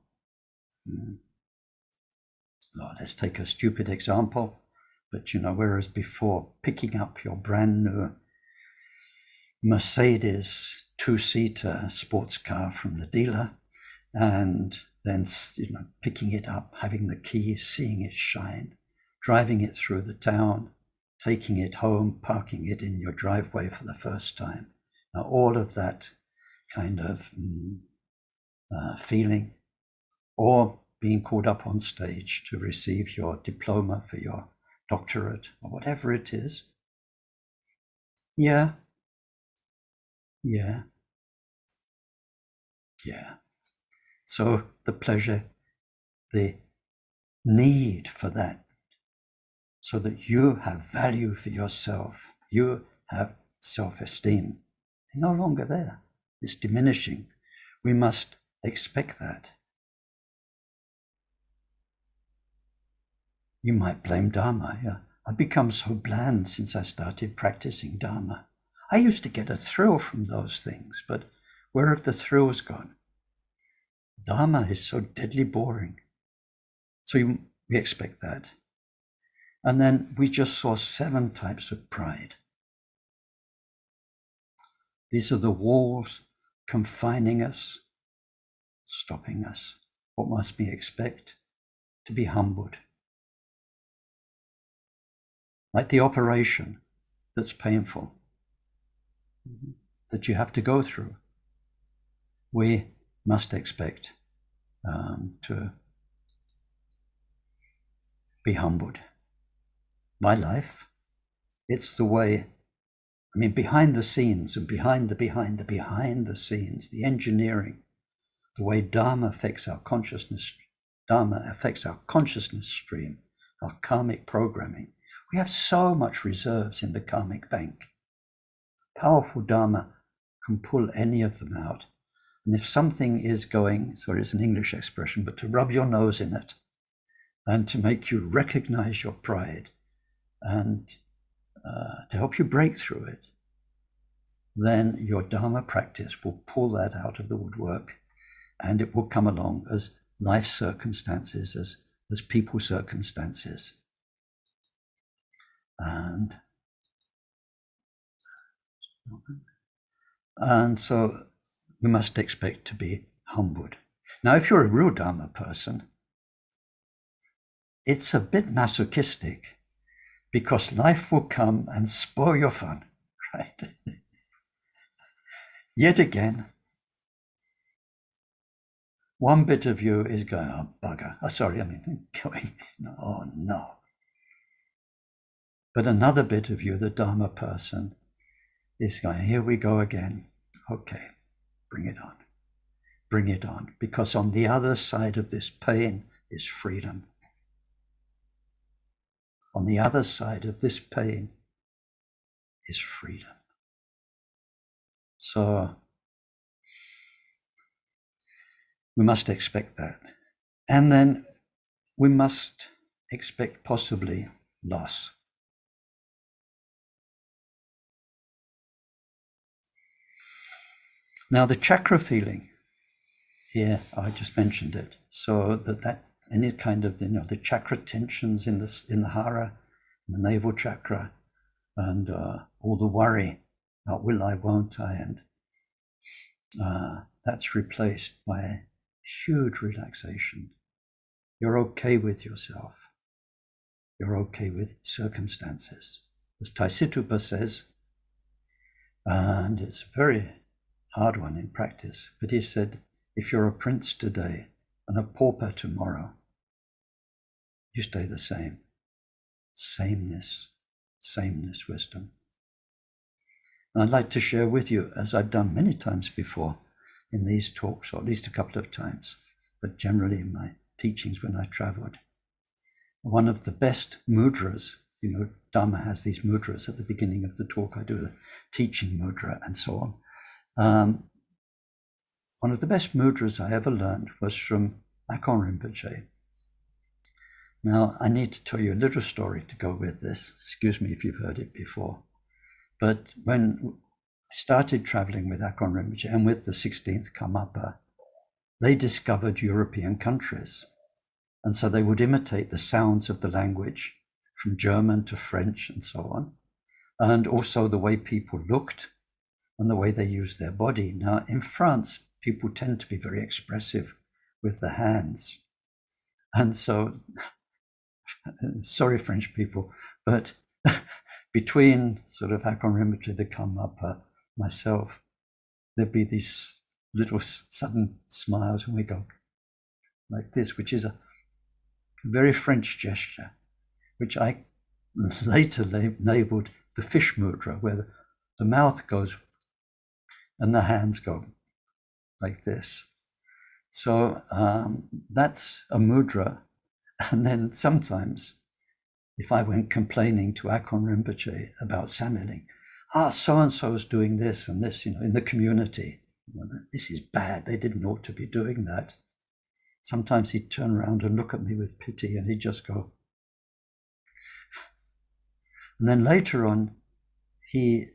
Well, let's take a stupid example, but whereas before picking up your brand new Mercedes two-seater sports car from the dealer and then picking it up, having the keys, seeing it shine, driving it through the town, taking it home, parking it in your driveway for the first time. Now, all of that kind of feeling, or being called up on stage to receive your diploma for your doctorate or whatever it is. Yeah. So the pleasure, the need for that, so that you have value for yourself, you have self-esteem, no longer there. It's diminishing. We must expect that. You might blame Dharma. Yeah. I've become so bland since I started practicing Dharma. I used to get a thrill from those things, but where have the thrills gone? Dharma is so deadly boring. So we expect that. And then we just saw 7 types of pride. These are the walls confining us, stopping us. What must we expect? To be humbled. Like the operation that's painful, that you have to go through. We must expect to be humbled. My life, it's the way, behind the scenes and behind the scenes, the engineering, the way Dharma affects our consciousness stream, our karmic programming. We have so much reserves in the karmic bank. Powerful Dharma can pull any of them out. And if something is going, sorry, it's an English expression, but to rub your nose in it and to make you recognize your pride and to help you break through it, then your Dharma practice will pull that out of the woodwork, and it will come along as life circumstances, as people circumstances. And so we must expect to be humbled. Now, if you're a real Dharma person, it's a bit masochistic, because life will come and spoil your fun, right? Yet again, one bit of you is going, oh, bugger. Going, oh, no. But another bit of you, the Dharma person, is going, here we go again. Okay, bring it on. Bring it on. Because on the other side of this pain is freedom. On the other side of this pain is freedom. So we must expect that. And then we must expect possibly loss. Now the chakra feeling, here I just mentioned it, so that any kind of, the chakra tensions in the hara, in the navel chakra, and all the worry about will I, won't I, and that's replaced by huge relaxation. You're okay with yourself. You're okay with circumstances. As Taisitupa says, and it's a very hard one in practice, but he said, if you're a prince today and a pauper tomorrow, you stay the same. Sameness. sameness wisdom. And I'd like to share with you, as I've done many times before in these talks, or at least a couple of times, but generally in my teachings when I traveled, one of the best mudras, Dharma has these mudras at the beginning of the talk. I do the teaching mudra and so on. One of the best mudras I ever learned was from Akon Rinpoche. Now, I need to tell you a little story to go with this. Excuse me if you've heard it before. But when I started traveling with Akon Rinpoche and with the 16th Karmapa, they discovered European countries. And so they would imitate the sounds of the language, from German to French and so on, and also the way people looked and the way they used their body. Now, in France, people tend to be very expressive with the hands. And so, sorry, French people, but between sort of Akon Rinpoche, the Karmapa, myself, there'd be these little sudden smiles, and we go like this, which is a very French gesture, which I later labeled the fish mudra, where the mouth goes and the hands go like this. So that's a mudra. And then sometimes, if I went complaining to Akon Rinpoche about Samiling, so-and-so's doing this and this, in the community, this is bad, they didn't ought to be doing that. Sometimes he'd turn around and look at me with pity, and he'd just go. And then later on, he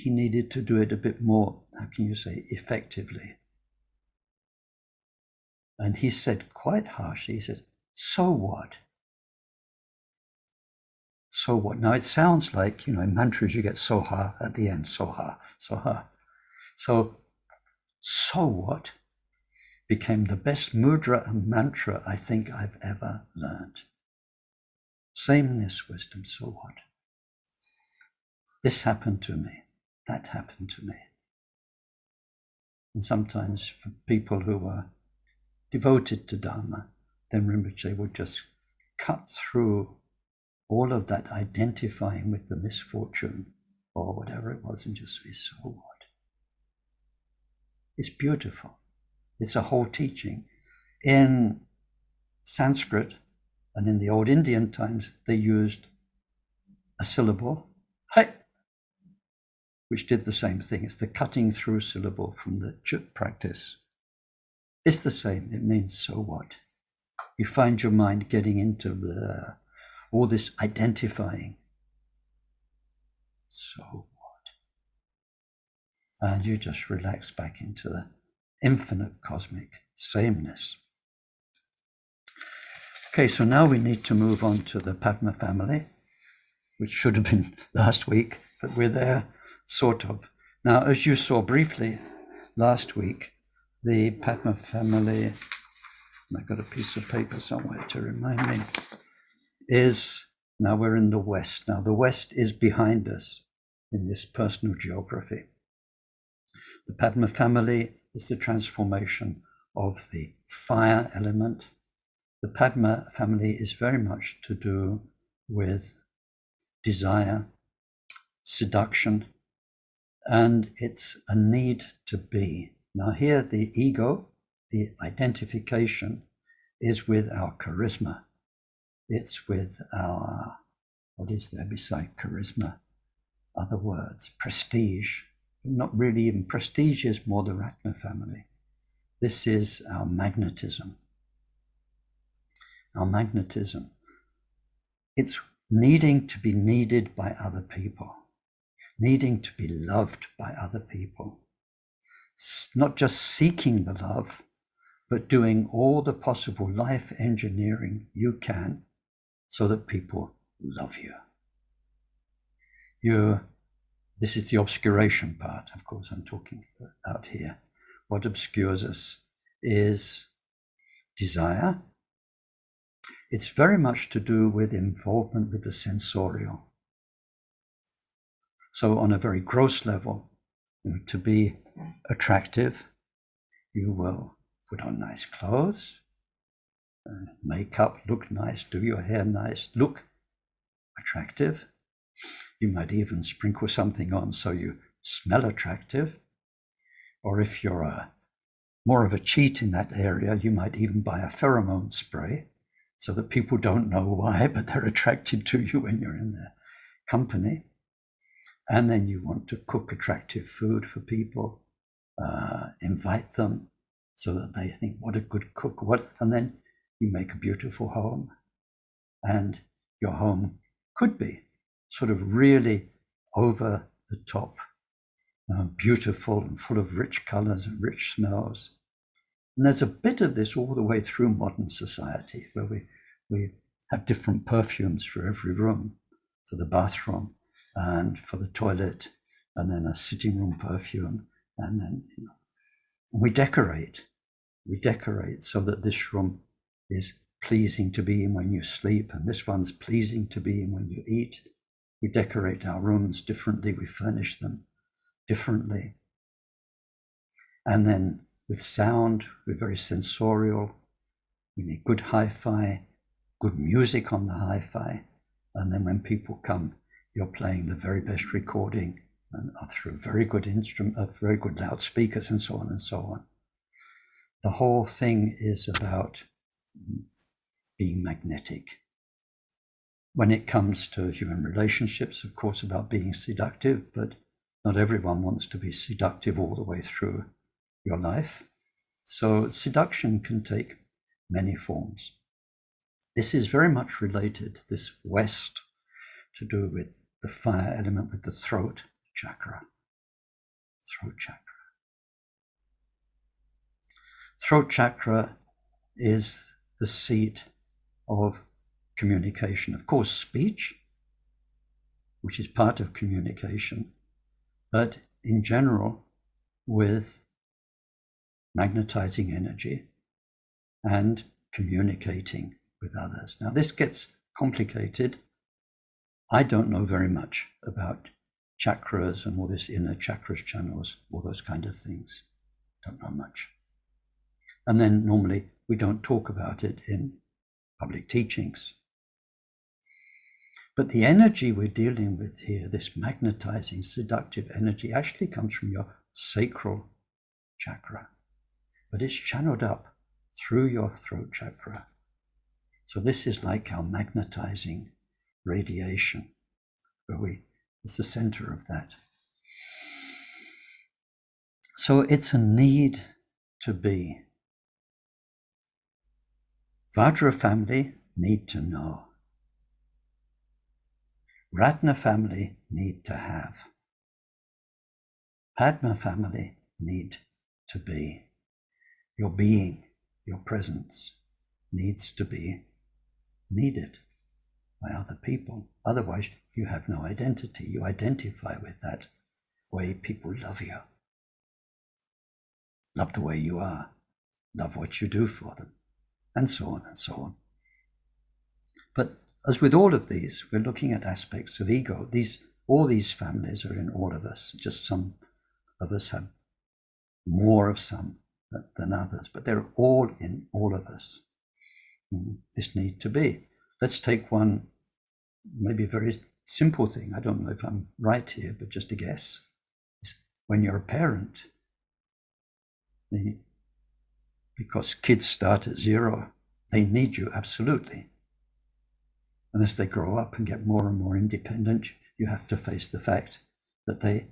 needed to do it a bit more, how can you say, effectively. And he said quite harshly, he said, so what? So what? Now it sounds like, in mantras you get soha at the end, soha, soha. So what became the best mudra and mantra I think I've ever learned. Sameness wisdom, so what? This happened to me, that happened to me. And sometimes for people who were devoted to Dharma, then Rinpoche would just cut through all of that identifying with the misfortune or whatever it was and just say, so what? It's beautiful. It's a whole teaching. In Sanskrit and in the old Indian times, they used a syllable, hai, which did the same thing. It's the cutting through syllable from the chut practice. It's the same. It means, so what? You find your mind getting into all this identifying. So what? And you just relax back into the infinite cosmic sameness. Okay, so now we need to move on to the Padma family, which should have been last week, but we're there, sort of. Now, as you saw briefly last week, the Padma family, I've got a piece of paper somewhere to remind me, is, now we're in the West. Now the West is behind us in this personal geography. The Padma family is the transformation of the fire element. The Padma family is very much to do with desire, seduction, and it's a need to be. Now here the ego, the identification, is with our charisma. It's with our, what is there beside charisma? Other words, prestige. Not really even, prestige is more the Ratna family. This is our magnetism. Our magnetism. It's needing to be needed by other people, needing to be loved by other people. Not just seeking the love, but doing all the possible life engineering you can so that people love you. This is the obscuration part, of course, I'm talking about here. What obscures us is desire. It's very much to do with involvement with the sensorial. So on a very gross level, to be attractive, you will put on nice clothes, makeup, look nice, do your hair nice, look attractive. You might even sprinkle something on so you smell attractive. Or if you're more of a cheat in that area, you might even buy a pheromone spray so that people don't know why, but they're attracted to you when you're in their company. And then you want to cook attractive food for people, invite them so that they think, what a good cook, and then you make a beautiful home. And your home could be sort of really over the top, beautiful and full of rich colors and rich smells. And there's a bit of this all the way through modern society, where we have different perfumes for every room, for the bathroom and for the toilet, and then a sitting room perfume, and then we decorate so that this room is pleasing to be in when you sleep, and this one's pleasing to be in when you eat. We decorate our rooms differently, we furnish them differently. And then with sound, we're very sensorial. We need good hi-fi, good music on the hi-fi. And then when people come, you're playing the very best recording and through very good very good loudspeakers and so on and so on. The whole thing is about being magnetic. When it comes to human relationships, of course, about being seductive, but not everyone wants to be seductive all the way through your life. So seduction can take many forms. This is very much related, this West, to do with the fire element, with the throat chakra. Throat chakra. Throat chakra is the seat of communication. Of course, speech, which is part of communication, but in general, with magnetizing energy and communicating with others. Now, this gets complicated. I don't know very much about chakras and all this inner chakras channels, all those kind of things. Don't know much. And then normally we don't talk about it in public teachings. But the energy we're dealing with here, this magnetizing, seductive energy, actually comes from your sacral chakra, but it's channeled up through your throat chakra. So this is like our magnetizing radiation, where it's the center of that. So it's a need to be. Vajra family need to know. Ratna family need to have. Padma family need to be. Your being, your presence needs to be needed by other people. Otherwise, you have no identity. You identify with that way people love you. Love the way you are. Love what you do for them. And so on and so on. But as with all of these, we're looking at aspects of ego. All these families are in all of us. Just some of us have more of some than others, but they're all in all of us. This need to be. Let's take one, maybe very simple thing. I don't know if I'm right here, but just a guess. When you're a parent, because kids start at 0, they need you absolutely. And as they grow up and get more and more independent, you have to face the fact that they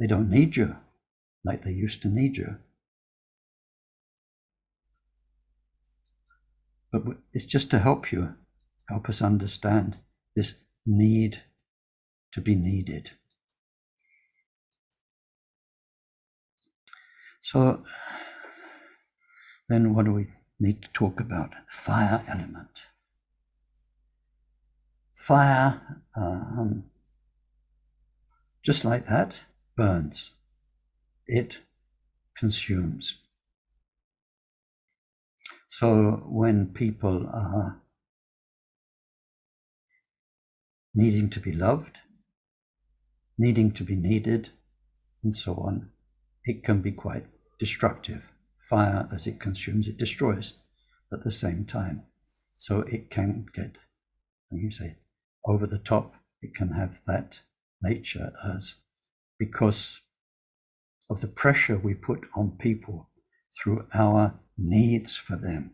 don't need you like they used to need you. But it's just to help us understand this need to be needed. So then what do we need to talk about? The fire element. Fire, just like that, burns. It consumes. So when people are needing to be loved, needing to be needed, and so on, it can be quite destructive. Fire, as it consumes, it destroys at the same time. So it can get, when you say, over the top, It can have that nature as because of the pressure we put on people through our needs for them,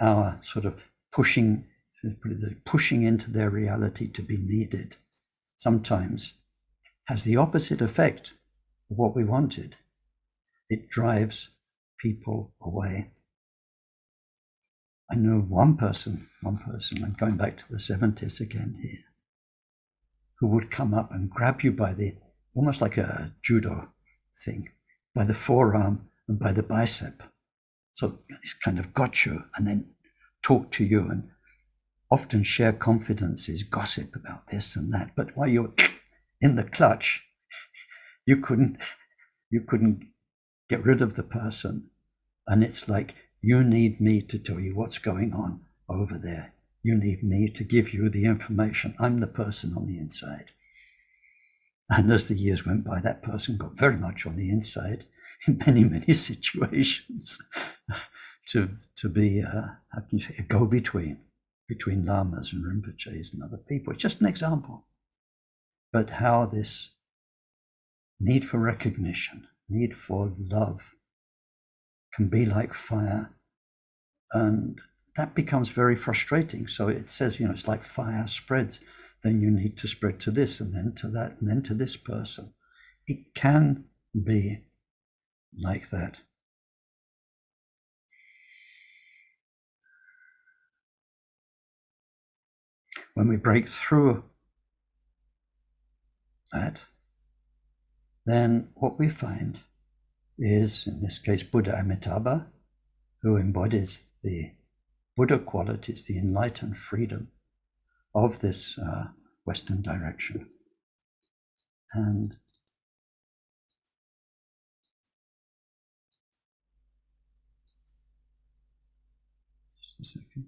our sort of pushing into their reality to be needed, sometimes has the opposite effect of what we wanted. It drives people away. I know one person, I'm going back to the 70s again here, who would come up and grab you by the, almost like a judo thing, by the forearm and by the bicep. So he's kind of got you and then talk to you and often share confidences, gossip about this and that. But while you're in the clutch, you couldn't get rid of the person. And it's like, you need me to tell you what's going on over there. You need me to give you the information. I'm the person on the inside. And as the years went by, that person got very much on the inside in many, many situations to be, how can you say, a go-between between lamas and rinpoches and other people. It's just an example. But how this need for recognition, need for love can be like fire, and that becomes very frustrating. So it says, it's like fire spreads, then you need to spread to this and then to that and then to this person. It can be like that. When we break through that, then what we find is, in this case, Buddha Amitabha, who embodies the Buddha qualities, the enlightened freedom of this Western direction. And just a second.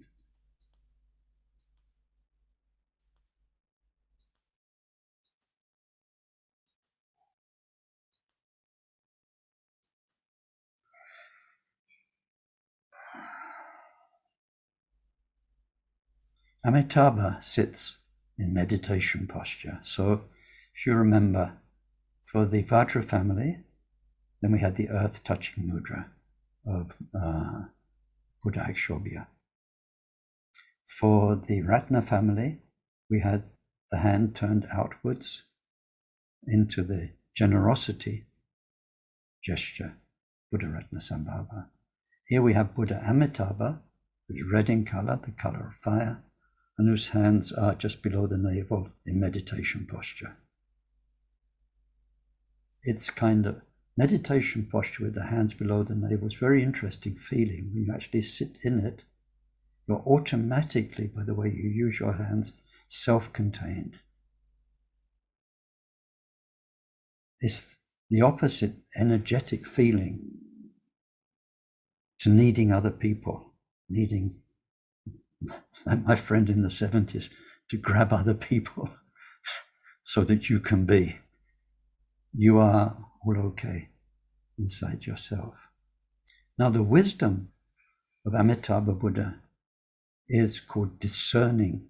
Amitabha sits in meditation posture. So if you remember, for the Vajra family, then we had the earth touching mudra of Buddha Akshobhya. For the Ratna family, we had the hand turned outwards into the generosity gesture, Buddha Ratna Sambhava. Here we have Buddha Amitabha, who's red in color, the color of fire, and whose hands are just below the navel in meditation posture. It's kind of meditation posture with the hands below the navel. It's very interesting feeling when you actually sit in it. You're automatically, by the way you use your hands, self-contained. It's the opposite energetic feeling to needing other people, needing, like my friend in the 70s, to grab other people so that you can be. You are all okay inside yourself. Now the wisdom of Amitabha Buddha is called discerning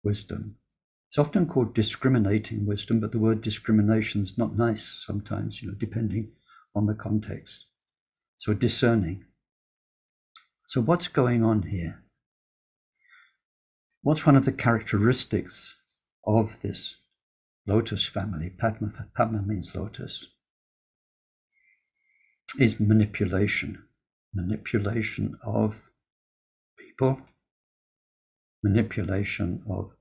wisdom. It's often called discriminating wisdom, but the word discrimination is not nice sometimes, depending on the context. So discerning. So what's going on here? What's one of the characteristics of this lotus family? Padma means lotus. Is manipulation. Manipulation of people, manipulation of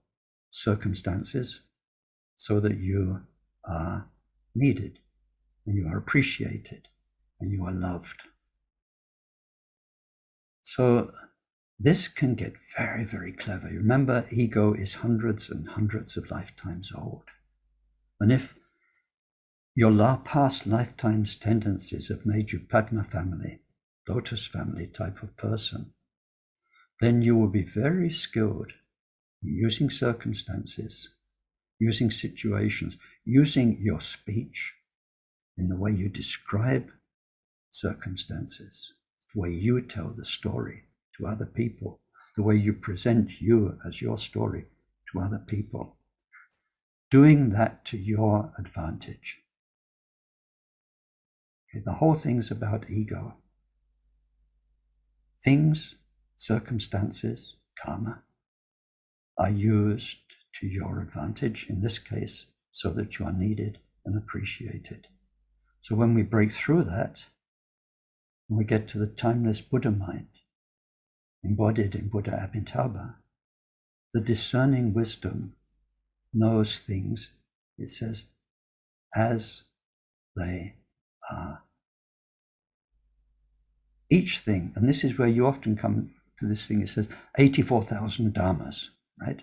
circumstances, so that you are needed and you are appreciated and you are loved. So this can get very, very clever. Remember, ego is hundreds and hundreds of lifetimes old. And if your past lifetimes' tendencies have made you Padma family, lotus family type of person, then you will be very skilled in using circumstances, using situations, using your speech in the way you describe circumstances, the way you tell the story to other people, the way you present you as your story to other people, doing that to your advantage. Okay, the whole thing's about ego. Things, circumstances, karma, are used to your advantage, in this case, so that you are needed and appreciated. So when we break through that, when we get to the timeless Buddha mind, embodied in Buddha Amitabha, the discerning wisdom knows things, it says, as they are. Each thing, and this is where you often come to this thing, it says 84,000 dharmas, right?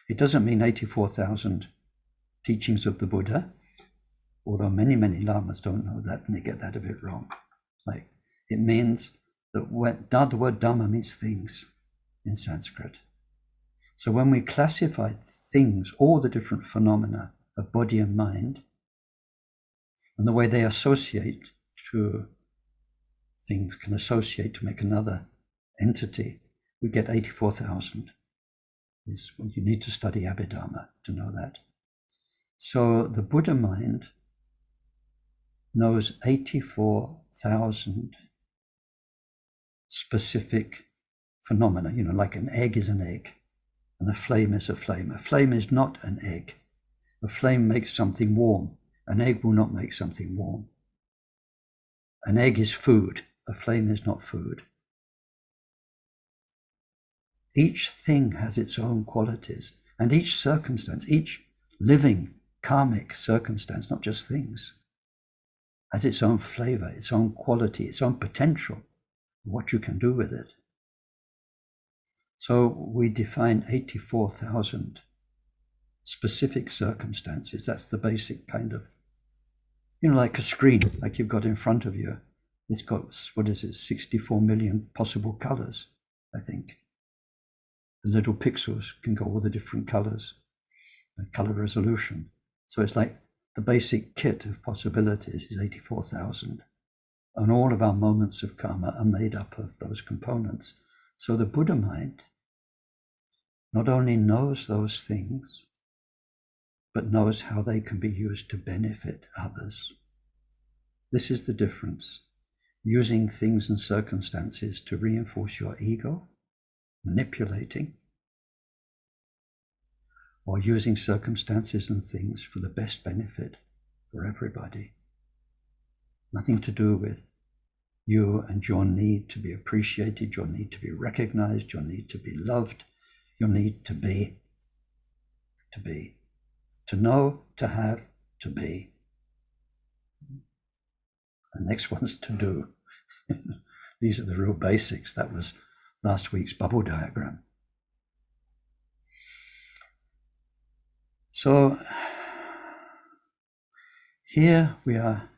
It doesn't mean 84,000 teachings of the Buddha, although many, many lamas don't know that and they get that a bit wrong. Like, it means that the word dharma means things in Sanskrit. So when we classify things, all the different phenomena of body and mind, and the way they associate to things, can associate to make another entity, we get 84,000. You need to study Abhidharma to know that. So the Buddha mind knows 84,000 specific phenomena, like an egg is an egg, and a flame is a flame. A flame is not an egg. A flame makes something warm. An egg will not make something warm. An egg is food. A flame is not food. Each thing has its own qualities, and each circumstance, each living karmic circumstance, not just things, has its own flavor, its own quality, its own potential, what you can do with it. So we define 84,000 specific circumstances. That's the basic kind of, like a screen, like you've got in front of you. It's got, 64 million possible colors, I think. The little pixels can go all the different colors, color resolution. So it's like the basic kit of possibilities is 84,000. And all of our moments of karma are made up of those components. So the Buddha mind not only knows those things, but knows how they can be used to benefit others. This is the difference. Using things and circumstances to reinforce your ego, manipulating, or using circumstances and things for the best benefit for everybody. Nothing to do with you and your need to be appreciated, your need to be recognized, your need to be loved, your need to be, to know, to have, to be. The next one's to do. These are the real basics. That was last week's bubble diagram. So here we are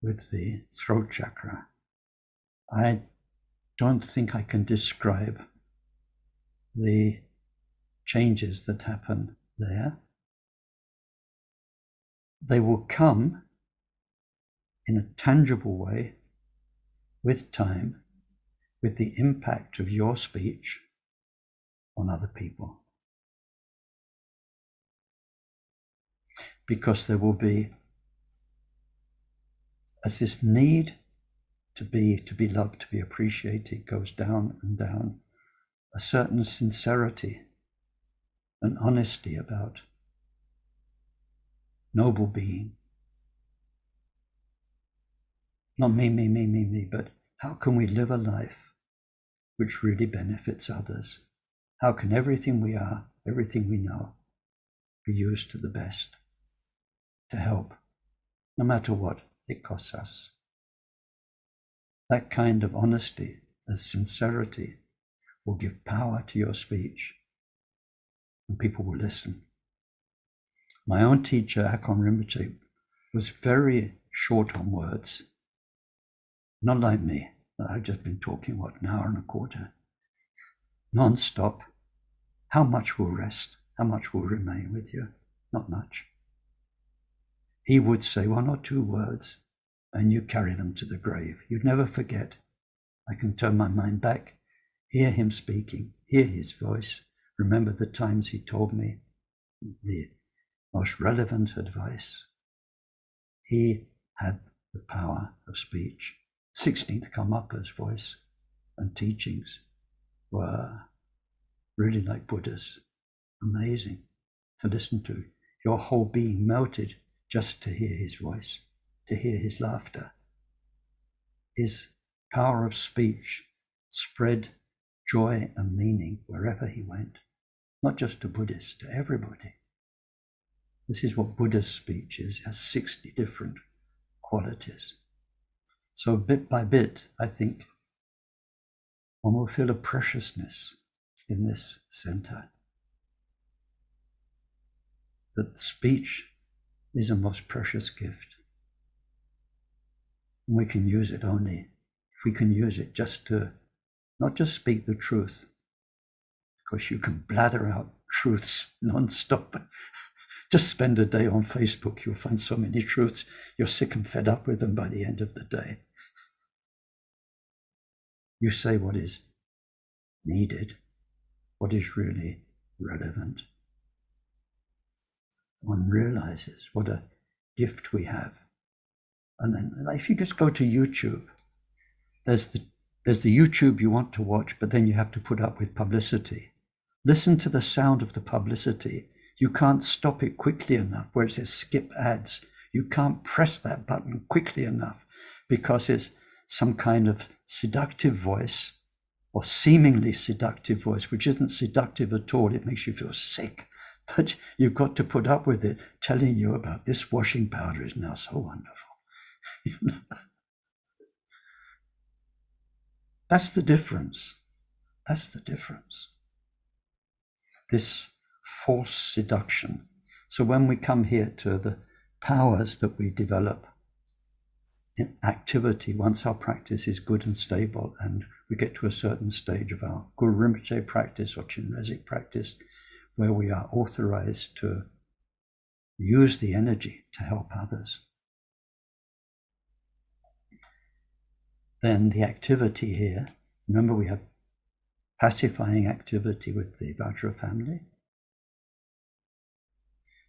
with the throat chakra. I don't think I can describe the changes that happen there. They will come in a tangible way with time, with the impact of your speech on other people. Because there will be, as this need to be loved, to be appreciated goes down and down, a certain sincerity and honesty about noble being. Not me, but how can we live a life which really benefits others? How can everything we are, everything we know, be used to the best, to help, no matter what it costs us? That kind of honesty, as sincerity, will give power to your speech, and people will listen. My own teacher, Akon Rinpoche, was very short on words. Not like me. I've just been talking, an hour and a quarter? Non-stop. How much will rest? How much will remain with you? Not much. He would say 1 or 2 words, and you carry them to the grave. You'd never forget. I can turn my mind back. Hear him speaking, hear his voice. Remember the times he told me the most relevant advice. He had the power of speech. 16th Karmaka's voice and teachings were really like Buddha's. Amazing to listen to. Your whole being melted just to hear his voice, to hear his laughter. His power of speech spread joy and meaning wherever he went, not just to Buddhists, to everybody. This is what Buddha's speech is. It has 60 different qualities. So bit by bit, I think one will feel a preciousness in this center. That speech is a most precious gift. And we can use it only if we can use it just to not just speak the truth, because you can blather out truths non-stop. Just spend a day on Facebook, you'll find so many truths, you're sick and fed up with them by the end of the day. You say what is needed, what is really relevant. One realizes what a gift we have. And then if you just go to YouTube, there's the YouTube you want to watch, but then you have to put up with publicity. Listen to the sound of the publicity. You can't stop it quickly enough, where it says skip ads. You can't press that button quickly enough because it's some kind of seductive voice or seemingly seductive voice, which isn't seductive at all. It makes you feel sick, but you've got to put up with it telling you about this washing powder is now so wonderful. You know? That's the difference. That's the difference. This false seduction. So when we come here to the powers that we develop in activity, once our practice is good and stable and we get to a certain stage of our Guru Rinpoche practice or Chinrezig practice, where we are authorized to use the energy to help others, then the activity here, remember we have pacifying activity with the Vajra family.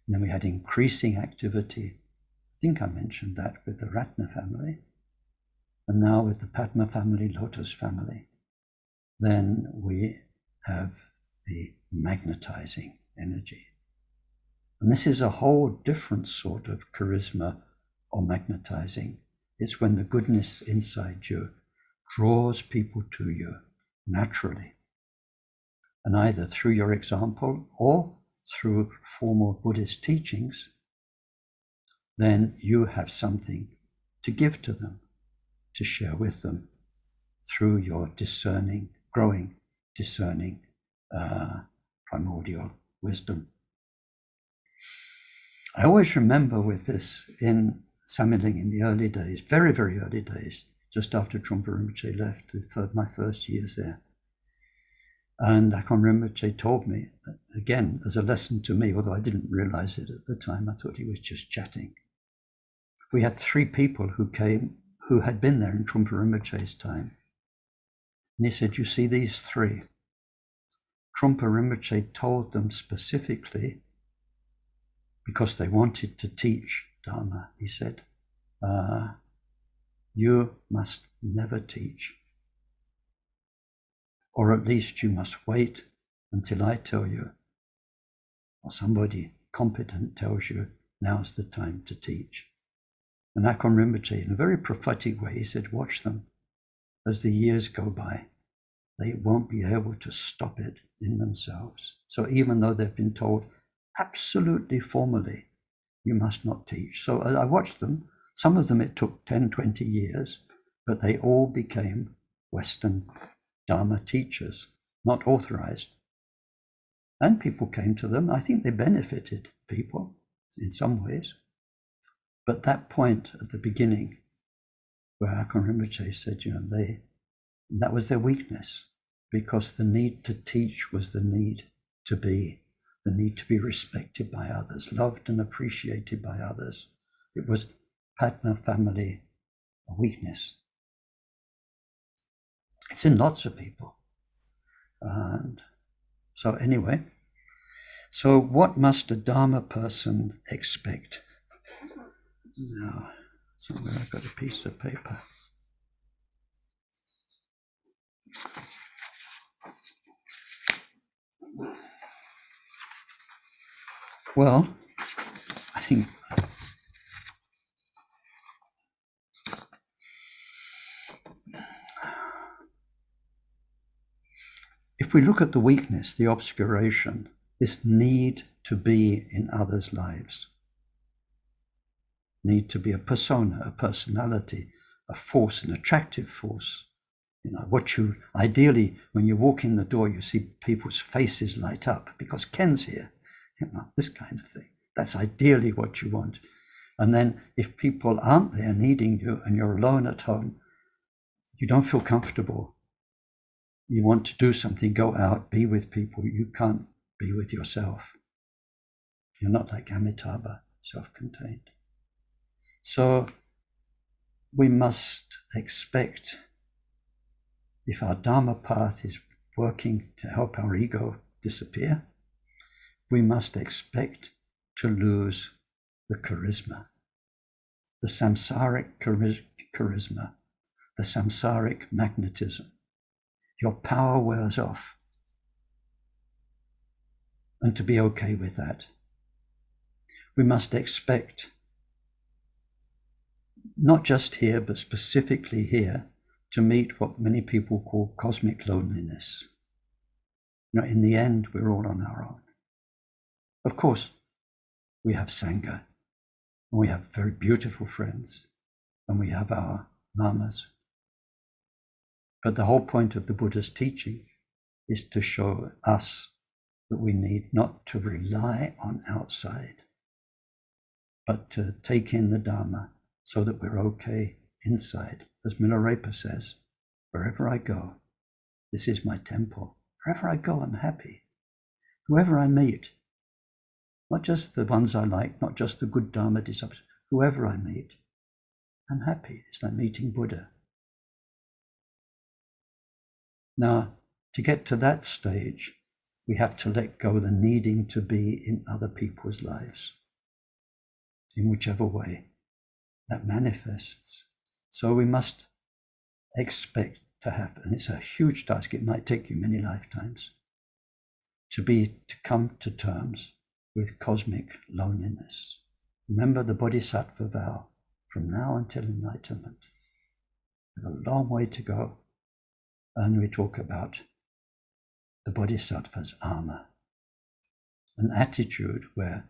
And then we had increasing activity, I think I mentioned that, with the Ratna family. And now with the Padma family, Lotus family. Then we have the magnetizing energy. And this is a whole different sort of charisma or magnetizing. It's when the goodness inside you draws people to you naturally. And either through your example or through formal Buddhist teachings, then you have something to give to them, to share with them through your discerning, growing, discerning primordial wisdom. I always remember with this in Samiling in the early days, very, very early days, just after Trungpa Rinpoche left, my first years there. And Akon Rinpoche told me, again, as a lesson to me, although I didn't realize it at the time, I thought he was just chatting. We had 3 people who came, who had been there in Trungpa Rinpoche's time. And he said, you see these 3? Trungpa Rinpoche told them specifically, because they wanted to teach Dharma, he said, you must never teach. Or at least you must wait until I tell you, or somebody competent tells you, now's the time to teach. And Akon Rinpoche, in a very prophetic way, he said, watch them. As the years go by, they won't be able to stop it in themselves. So even though they've been told absolutely formally, you must not teach. So I watched them. Some of them it took 10, 20 years, but they all became Western Dharma teachers, not authorized. And people came to them. I think they benefited people in some ways. But that point at the beginning, where Akon Rinpoche said, that was their weakness, because the need to teach was the need to be, the need to be respected by others, loved and appreciated by others. It was Padma family weakness. It's in lots of people. And so anyway, so what must a Dharma person expect? Now, somewhere I've got a piece of paper. Well, I think if we look at the weakness, the obscuration, this need to be in others' lives, need to be a persona, a personality, a force, an attractive force. You know, what you ideally, when you walk in the door, you see people's faces light up because Ken's here, you know, this kind of thing. That's ideally what you want. And then if people aren't there needing you and you're alone at home, you don't feel comfortable. You want to do something, go out, be with people. You can't be with yourself. You're not like Amitabha, self-contained. So we must expect, if our Dharma path is working to help our ego disappear, we must expect to lose the charisma, the samsaric charisma, the samsaric magnetism. Your power wears off. And to be okay with that, we must expect, not just here, but specifically here, to meet what many people call cosmic loneliness. You know, in the end, we're all on our own. Of course, we have Sangha, and we have very beautiful friends, and we have our lamas. But the whole point of the Buddha's teaching is to show us that we need not to rely on outside, but to take in the Dharma so that we're okay inside. As Milarepa says, wherever I go, this is my temple. Wherever I go, I'm happy. Whoever I meet, not just the ones I like, not just the good Dharma disciples, whoever I meet, I'm happy. It's like meeting Buddha. Now, to get to that stage, we have to let go the needing to be in other people's lives, in whichever way that manifests. So we must expect to have, and it's a huge task, it might take you many lifetimes, to come to terms with cosmic loneliness. Remember the Bodhisattva vow, from now until enlightenment. We have a long way to go. And we talk about the Bodhisattva's armor, an attitude where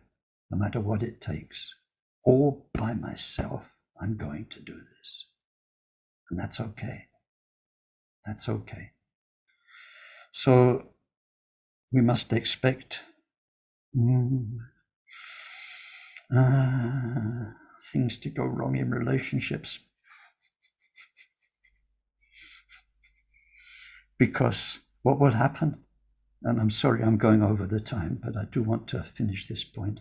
no matter what it takes, all by myself, I'm going to do this. And that's okay. That's okay. So we must expect things to go wrong in relationships. Because what will happen, and I'm sorry I'm going over the time, but I do want to finish this point.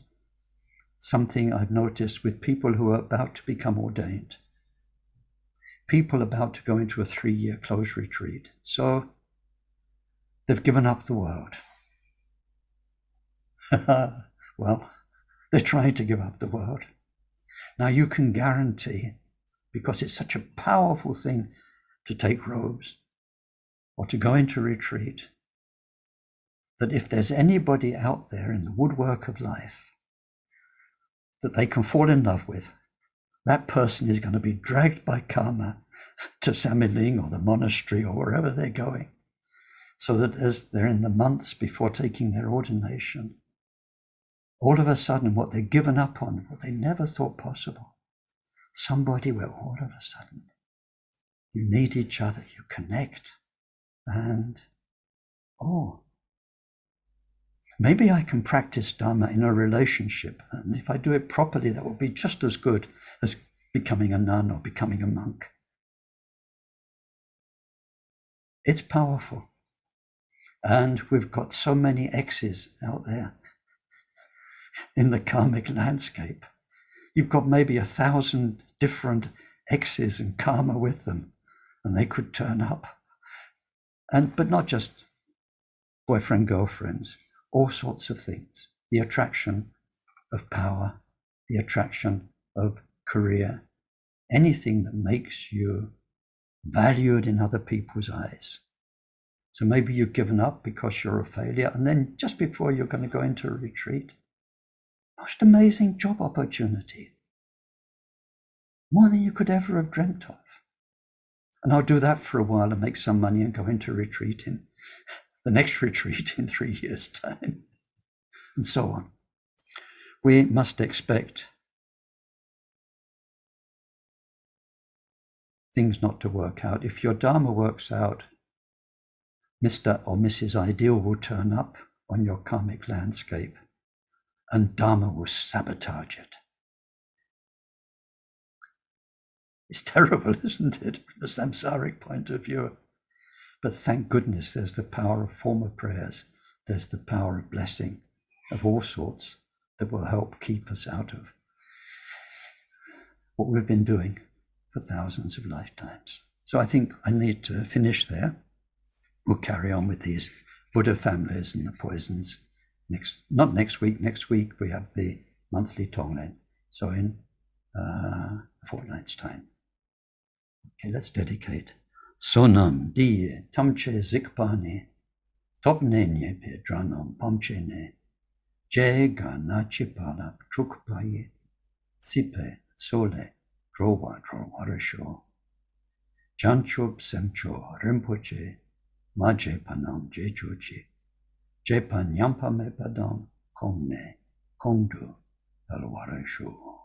Something I've noticed with people who are about to become ordained, people about to go into a 3-year closed retreat. So they've given up the world. Well, they're trying to give up the world. Now you can guarantee, because it's such a powerful thing to take robes or to go into retreat, that if there's anybody out there in the woodwork of life that they can fall in love with, that person is going to be dragged by karma to Samiling or the monastery or wherever they're going, so that as they're in the months before taking their ordination, all of a sudden what they've given up on, what they never thought possible, somebody where all of a sudden you need each other, you connect, and maybe I can practice Dharma in a relationship, and if I do it properly, that will be just as good as becoming a nun or becoming a monk. It's powerful. And we've got so many exes out there in the karmic landscape. You've got maybe 1,000 different exes and karma with them, and they could turn up. But not just boyfriend, girlfriends, all sorts of things. The attraction of power, the attraction of career, anything that makes you valued in other people's eyes. So maybe you've given up because you're a failure, and then just before you're going to go into a retreat, most amazing job opportunity, more than you could ever have dreamt of. And I'll do that for a while and make some money and go into retreat in the next retreat in 3 years' time, and so on. We must expect things not to work out. If your Dharma works out, Mr. or Mrs. Ideal will turn up on your karmic landscape, and Dharma will sabotage it. It's terrible, isn't it, from the samsaric point of view? But thank goodness there's the power of former prayers. There's the power of blessing of all sorts that will help keep us out of what we've been doing for thousands of lifetimes. So I think I need to finish there. We'll carry on with these Buddha families and the poisons not next week. Next week we have the monthly Tonglen. So in a fortnight's time. Okay, let's dedicate. Sonam diye tamche zikpani topnenye pedranom pamchene je ga nachipala trukpaye sipe sole drowa drowarasho janchub semcho rinpoche maje panam jejoji je panyampa me padam kongne kongdu alwarasho.